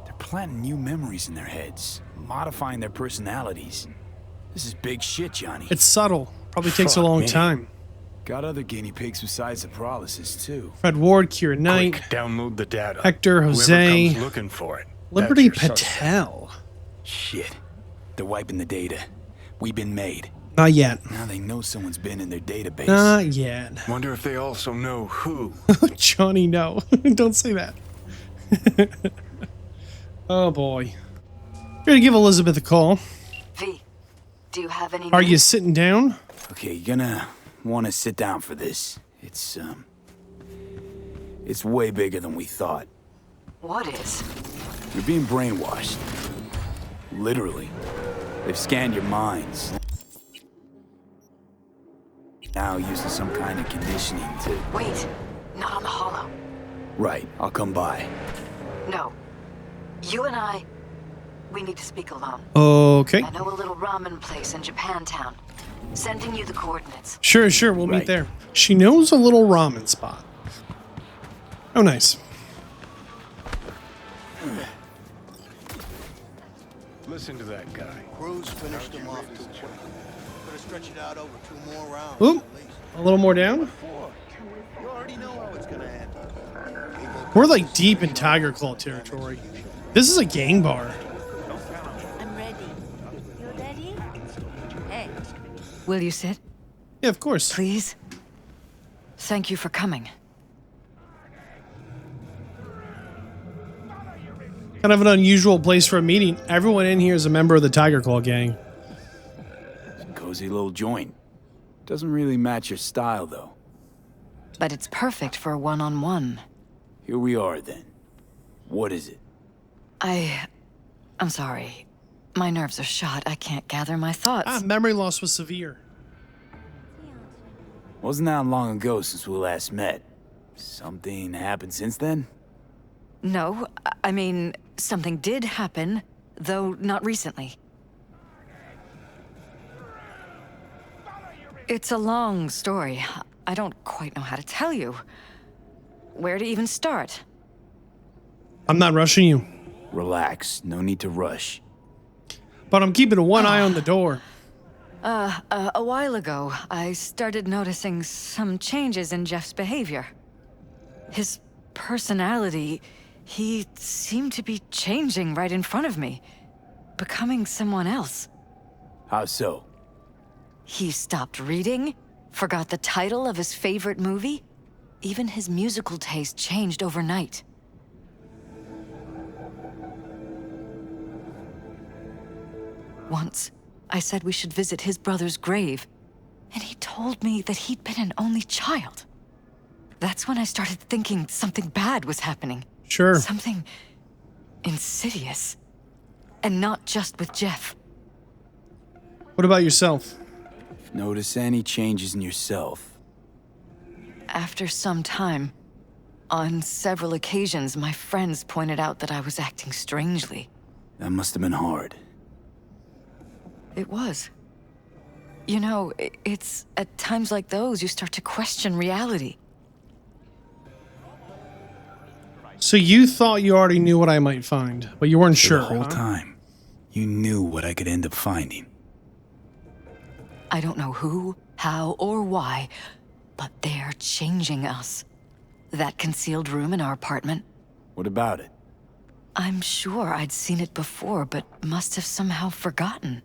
They're planting new memories in their heads, modifying their personalities. This is big shit, Johnny. It's subtle. Probably takes a Fuck long me. time. Got other guinea pigs besides the paralysis, too. Fred Ward, Kira Knight, Quick, download the data. Hector, Whoever Jose, comes looking for it. Liberty That's your suspect. Patel. Shit. They're wiping the data. We've been made. Not yet. Now they know someone's been in their database. Not yet. Wonder if they also know who. Johnny, no. Don't say that. Oh, boy. We're going to give Elizabeth a call. V, do you have any Are you news? sitting down? Okay, you're gonna want to sit down for this. It's way bigger than we thought. What is? You're being brainwashed. Literally. They've scanned your minds. Now using some kind of conditioning to... Wait, not on the hollow. Right, I'll come by. No. You and I, we need to speak alone. Okay. I know a little ramen place in Japantown. Sending you the coordinates. Sure, we'll meet Right. there. She knows a little ramen spot. Oh, nice. Listen to that guy. Cruz finished him off too quick. Could have stretched it out over 2 more rounds. Oop. At least. A little more down. You already know how it's gonna end. We're like deep in Tiger Claw territory. This is a gang bar. I'm ready. You ready? Hey. Will you sit? Yeah, of course. Please? Thank you for coming. Kind of an unusual place for a meeting. Everyone in here is a member of the Tiger Claw gang. It's a cozy little joint. Doesn't really match your style, though. But it's perfect for a one-on-one. Here we are, then. What is it? I'm sorry. My nerves are shot. I can't gather my thoughts. Memory loss was severe. Wasn't that long ago since we last met? Something happened since then? No, I mean, something did happen, though not recently. It's a long story. I don't quite know how to tell you. Where to even start? I'm not rushing you, Relax. No need to rush. but I'm keeping one eye on the door. A while ago, I started noticing some changes in Jeff's behavior. His personality, he seemed to be changing right in front of me, becoming someone else. How so? He stopped reading, forgot the title of his favorite movie. Even his musical taste changed overnight. Once, I said we should visit his brother's grave, and he told me that he'd been an only child. That's when I started thinking something bad was happening. Sure. Something insidious. And not just with Jeff. What about yourself? Notice any changes in yourself? After some time, on several occasions, my friends pointed out that I was acting strangely. That must have been hard. It was. You know, it's at times like those you start to question reality. So you thought you already knew what I might find, but you weren't sure, The whole huh? time, you knew what I could end up finding. I don't know who, how, or why, but they're changing us. That concealed room in our apartment. What about it? I'm sure I'd seen it before, but must have somehow forgotten.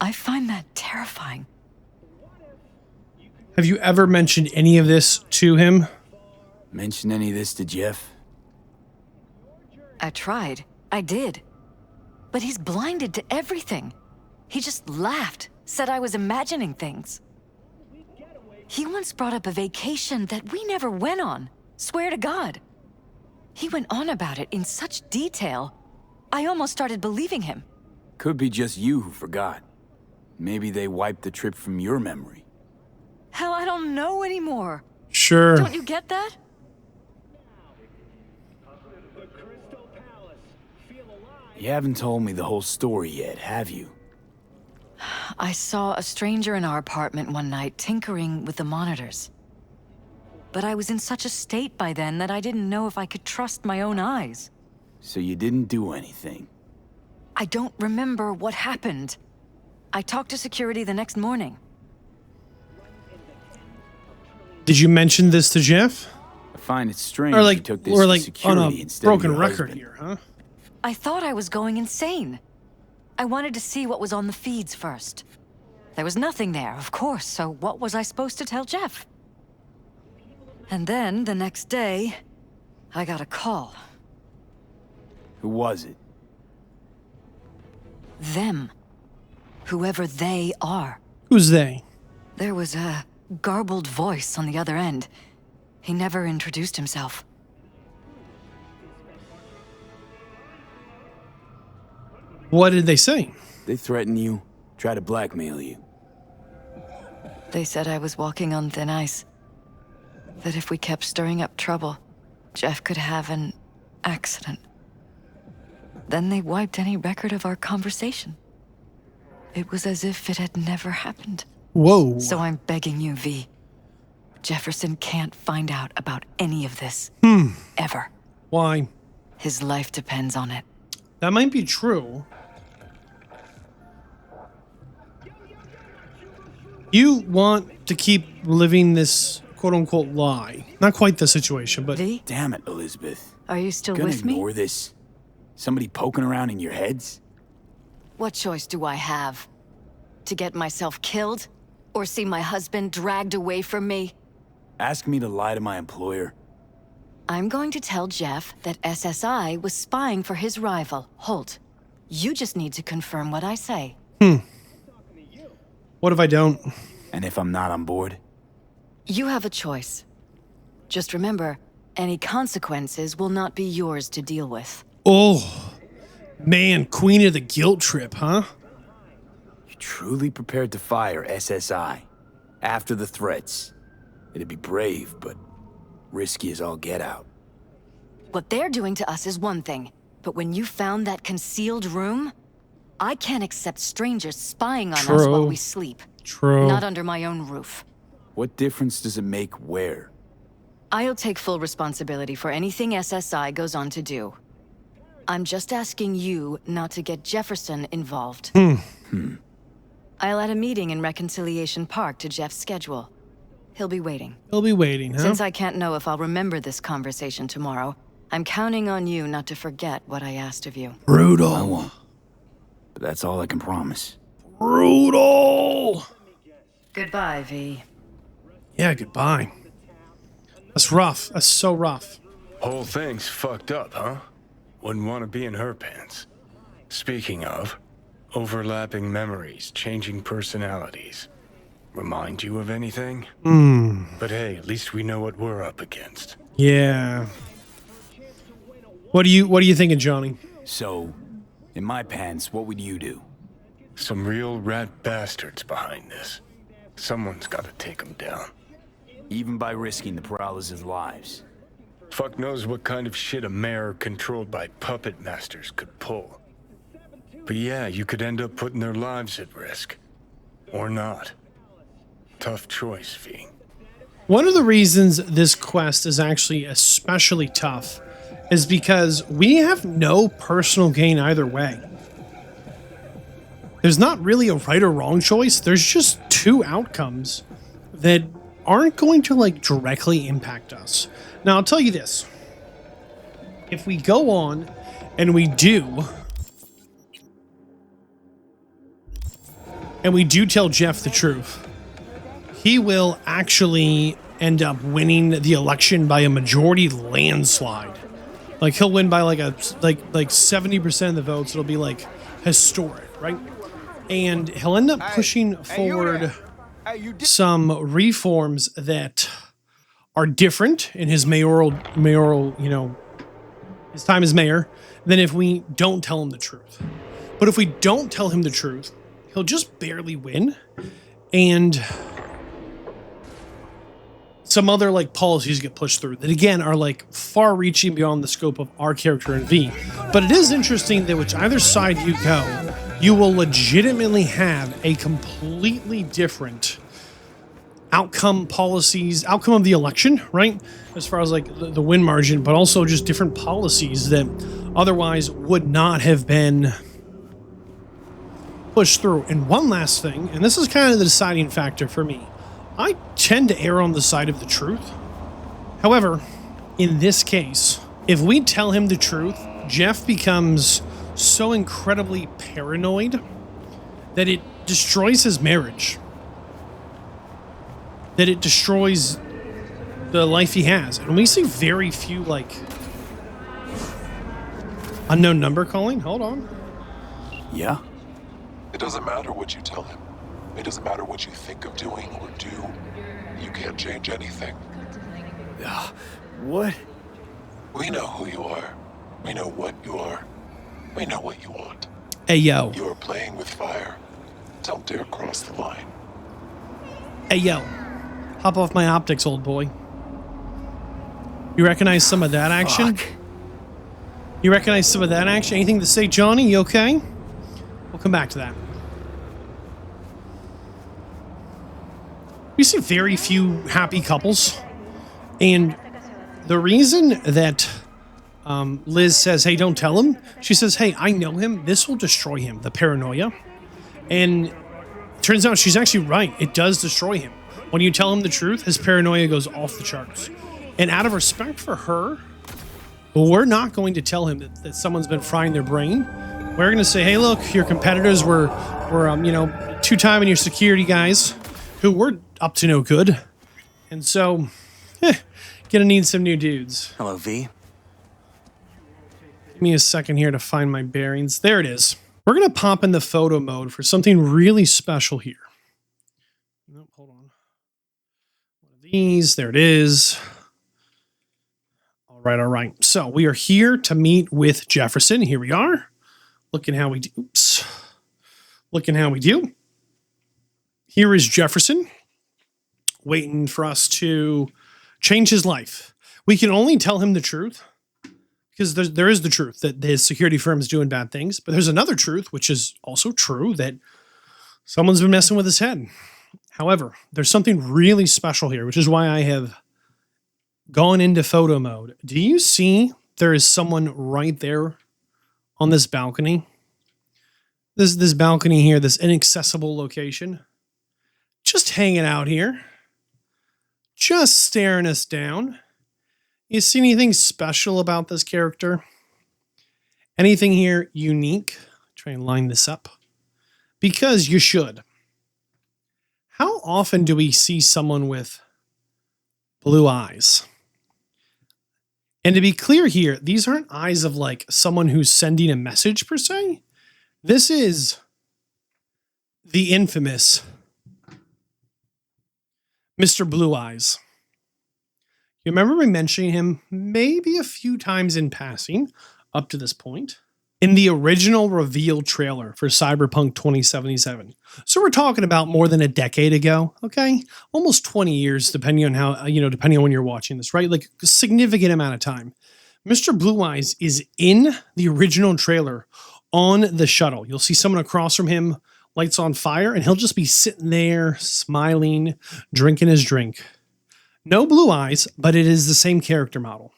I find that terrifying. Have you ever mentioned any of this to him? Mention any of this to Jeff? I tried. I did. But he's blinded to everything. He just laughed, said I was imagining things. He once brought up a vacation that we never went on. Swear to God. He went on about it in such detail, I almost started believing him. Could be just you who forgot. Maybe they wiped the trip from your memory. Hell, I don't know anymore. Sure. Don't you get that? You haven't told me the whole story yet, have you? I saw a stranger in our apartment one night tinkering with the monitors. But I was in such a state by then that I didn't know if I could trust my own eyes. So you didn't do anything? I don't remember what happened. I talked to security the next morning. Did you mention this to Jeff? I find it strange Or like, you took this to on security a instead of broken your record husband. here, huh? I thought I was going insane. I wanted to see what was on the feeds first. There was nothing there, of course, so what was I supposed to tell Jeff? And then, the next day, I got a call. Who was it? Them. Whoever they are. Who's they? There was a garbled voice on the other end. He never introduced himself. What did they say? They threaten you, try to blackmail you. They said I was walking on thin ice. That if we kept stirring up trouble, Jeff could have an accident. Then they wiped any record of our conversation. It was as if it had never happened. Whoa. So I'm begging you, V. Jefferson can't find out about any of this. Ever. Why? His life depends on it. That might be true. You want to keep living this quote-unquote lie. Not quite the situation, but... V? Damn it, Elizabeth. Are you still Gonna with me? ignore this? Somebody poking around in your heads? What choice do I have? To get myself killed? Or see my husband dragged away from me? Ask me to lie to my employer? I'm going to tell Jeff that SSI was spying for his rival, Holt. You just need to confirm what I say. What if I don't? And if I'm not on board? You have a choice. Just remember, any consequences will not be yours to deal with. Oh, man, queen of the guilt trip, huh? You truly prepared to fire SSI after the threats? It'd be brave, but risky as all get out. What they're doing to us is one thing, but when you found that concealed room, I can't accept strangers spying on us while we sleep. True. Not under my own roof. What difference does it make where? I'll take full responsibility for anything SSI goes on to do. I'm just asking you not to get Jefferson involved. I'll add a meeting in Reconciliation Park to Jeff's schedule. He'll be waiting. He'll be waiting, huh? Since I can't know if I'll remember this conversation tomorrow, I'm counting on you not to forget what I asked of you. Brutal. I won't. But that's all I can promise. Brutal. Goodbye, V. Yeah, goodbye. That's rough. That's so rough. Whole thing's fucked up, huh? Wouldn't want to be in her pants. Speaking of, overlapping memories, changing personalities. remind you of anything? But hey, at least we know what we're up against. Yeah. What are you thinking, Johnny? So, in my pants, what would you do? Some real rat bastards behind this. Someone's got to take them down. Even by risking the Prowlers' lives. Fuck knows what kind of shit a mayor controlled by puppet masters could pull. But yeah, you could end up putting their lives at risk. Or not. Tough choice, V. One of the reasons this quest is actually especially tough is because we have no personal gain either way. There's not really a right or wrong choice. There's just two outcomes that aren't going to like directly impact us. Now, I'll tell you this. If we go on and we do tell Jeff the truth, he will actually end up winning the election by a majority landslide. Like he'll win by like 70% of the votes. It'll be like historic, right? And he'll end up pushing forward some reforms that are different in his mayoral, his time as mayor than if we don't tell him the truth. But if we don't tell him the truth, he'll just barely win. And some other like policies get pushed through that again are like far reaching beyond the scope of our character in V. But it is interesting that which either side you go, you will legitimately have a completely different outcome of the election, right? As far as like the win margin, but also just different policies that otherwise would not have been pushed through. And one last thing, and this is kind of the deciding factor for me. I tend to err on the side of the truth. However, in this case, if we tell him the truth, Jeff becomes so incredibly paranoid that it destroys his marriage. That it destroys the life he has. And we see very few, like, unknown number calling. Hold on. Yeah? It doesn't matter what you tell him. It doesn't matter what you think of doing or do. You can't change anything. What? We know who you are. We know what you are. We know what you want. Hey, yo. You are playing with fire. Don't dare cross the line. Hey, yo. Hop off my optics, old boy. You recognize some of that action? Fuck. You recognize some of that action? Anything to say, Johnny? You okay? We'll come back to that. We see very few happy couples. And the reason that Liz says, hey, don't tell him, she says, hey, I know him. This will destroy him, the paranoia. And turns out she's actually right. It does destroy him. When you tell him the truth, his paranoia goes off the charts. And out of respect for her, we're not going to tell him that someone's been frying their brain. We're going to say, hey, look, your competitors were two-timing your security guys who were up to no good. And so, gonna need some new dudes. Hello, V. Give me a second here to find my bearings. There it is. We're going to pop in the photo mode for something really special here. Nope, hold on. One of these. There it is. All right. So we are here to meet with Jefferson. Here we are. Looking how we do. Oops. Looking how we do. Here is Jefferson waiting for us to change his life. We can only tell him the truth because there is the truth that his security firm is doing bad things. But there's another truth, which is also true, that someone's been messing with his head. However, there's something really special here, which is why I have gone into photo mode. Do you see there is someone right there on this balcony? This balcony here, this inaccessible location. Just hanging out here. Just staring us down. You see anything special about this character? Anything here unique? Try and line this up. Because you should. How often do we see someone with blue eyes? And to be clear here, these aren't eyes of like someone who's sending a message per se. This is the infamous Mr. Blue Eyes. You remember me mentioning him maybe a few times in passing up to this point in the original reveal trailer for Cyberpunk 2077. So we're talking about more than a decade ago, okay? Almost 20 years, depending on how, depending on when you're watching this, right? Like a significant amount of time. Mr. Blue Eyes is in the original trailer on the shuttle. You'll see someone across from him, lights on fire, and he'll just be sitting there, smiling, drinking his drink. No blue eyes, but it is the same character model.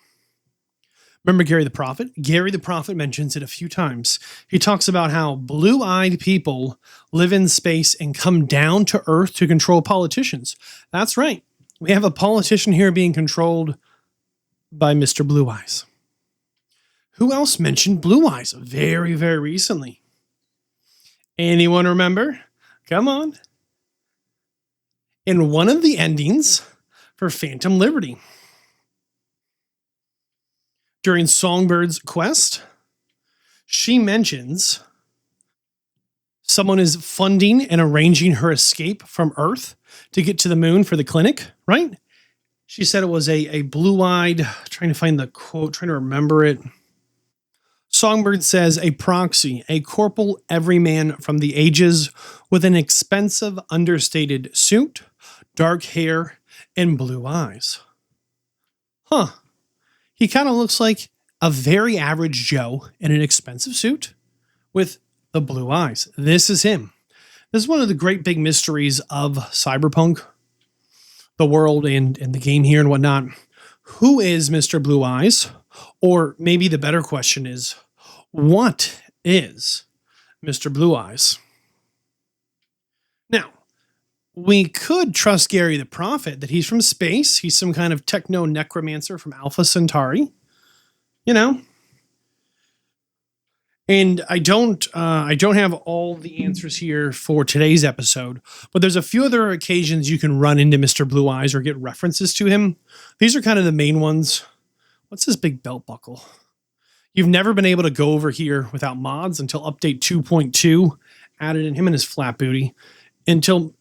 Remember Gary the Prophet? Gary the Prophet mentions it a few times. He talks about how blue-eyed people live in space and come down to Earth to control politicians. That's right. We have a politician here being controlled by Mr. Blue Eyes. Who else mentioned Blue Eyes very, very recently? Anyone remember? Come on. In one of the endings for Phantom Liberty, during Songbird's quest, she mentions someone is funding and arranging her escape from Earth to get to the moon for the clinic, right? She said it was a blue-eyed, trying to find the quote, trying to remember it. Songbird says, a proxy, a corporal everyman from the ages with an expensive, understated suit, dark hair, and blue eyes. Huh. He kind of looks like a very average Joe in an expensive suit with the blue eyes. This is him. This is one of the great big mysteries of Cyberpunk, the world and the game here and whatnot. Who is Mr. Blue Eyes? Or maybe the better question is, what is Mr. Blue Eyes? Now, we could trust Gary the Prophet that he's from space. He's some kind of techno-necromancer from Alpha Centauri. You know? And I don't have all the answers here for today's episode, but there's a few other occasions you can run into Mr. Blue Eyes or get references to him. These are kind of the main ones. What's this big belt buckle? You've never been able to go over here without mods until update 2.2 added in him and his flat booty. Until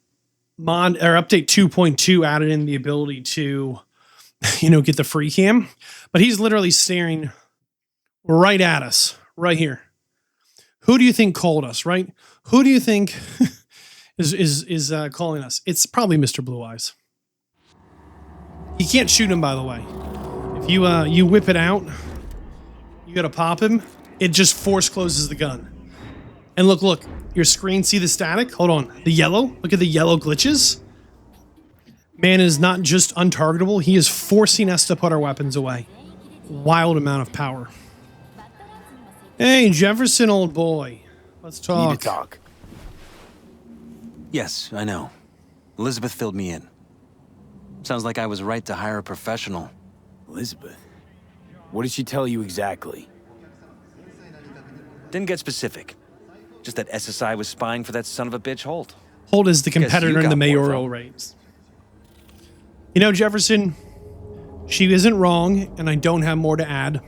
update 2.2 added in the ability to, get the free cam. But he's literally staring right at us, right here. Who do you think called us, right? Who do you think is calling us? It's probably Mr. Blue Eyes. You can't shoot him, by the way. If you whip it out, you gotta pop him. It just force closes the gun. And look, your screen, see the static? Hold on, the yellow, look at the yellow glitches. Man is not just untargetable, he is forcing us to put our weapons away. Wild amount of power. Hey, Jefferson, old boy. Let's talk. Need to talk. Yes, I know. Elizabeth filled me in. Sounds like I was right to hire a professional. Elizabeth? What did she tell you exactly? Didn't get specific. Just that SSI was spying for that son of a bitch Holt. Holt is the competitor in the mayoral race. Jefferson, she isn't wrong, and I don't have more to add.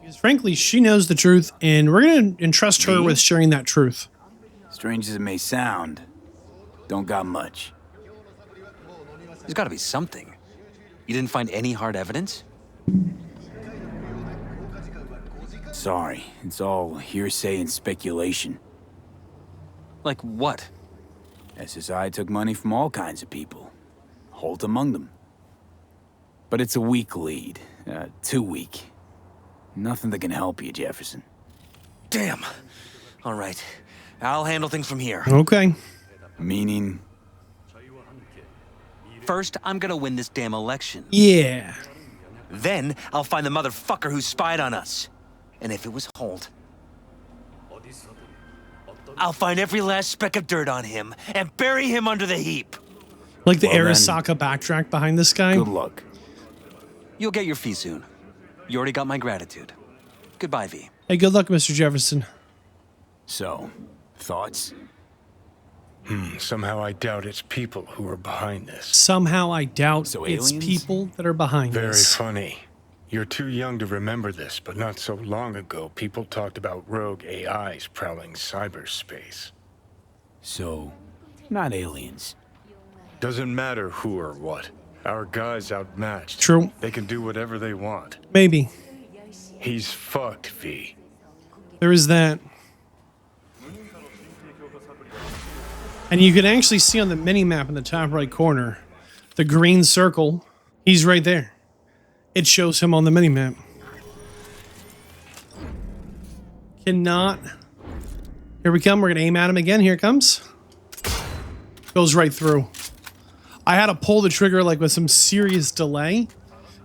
Because frankly, she knows the truth, and we're going to entrust her with sharing that truth. Strange as it may sound, don't got much. There's got to be something. You didn't find any hard evidence? Sorry, it's all hearsay and speculation. Like what? SSI took money from all kinds of people. Holt among them. But it's a weak lead. Too weak. Nothing that can help you, Jefferson. Damn. All right. I'll handle things from here. Okay. Meaning? First, I'm gonna win this damn election. Yeah. Then, I'll find the motherfucker who spied on us. And if it was Holt, I'll find every last speck of dirt on him and bury him under the heap. Like the Arasaka backtrack behind this guy? Good luck. You'll get your fee soon. You already got my gratitude. Goodbye, V. Hey, good luck, Mr. Jefferson. So, thoughts? Somehow I doubt it's people who are behind this. Somehow I doubt it's aliens? people that are behind this. Very funny. You're too young to remember this, but not so long ago, people talked about rogue AIs prowling cyberspace. So, not aliens. Doesn't matter who or what. Our guy's outmatched. True. They can do whatever they want. Maybe. He's fucked, V. There is that. And you can actually see on the mini-map in the top right corner, the green circle, he's right there. It shows him on the mini-map. Cannot. Here we come. We're going to aim at him again. Here it comes. Goes right through. I had to pull the trigger like with some serious delay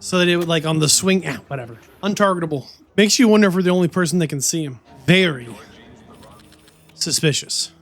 so that it would like on the swing. Whatever. Untargetable. Makes you wonder if we're the only person that can see him. Very suspicious.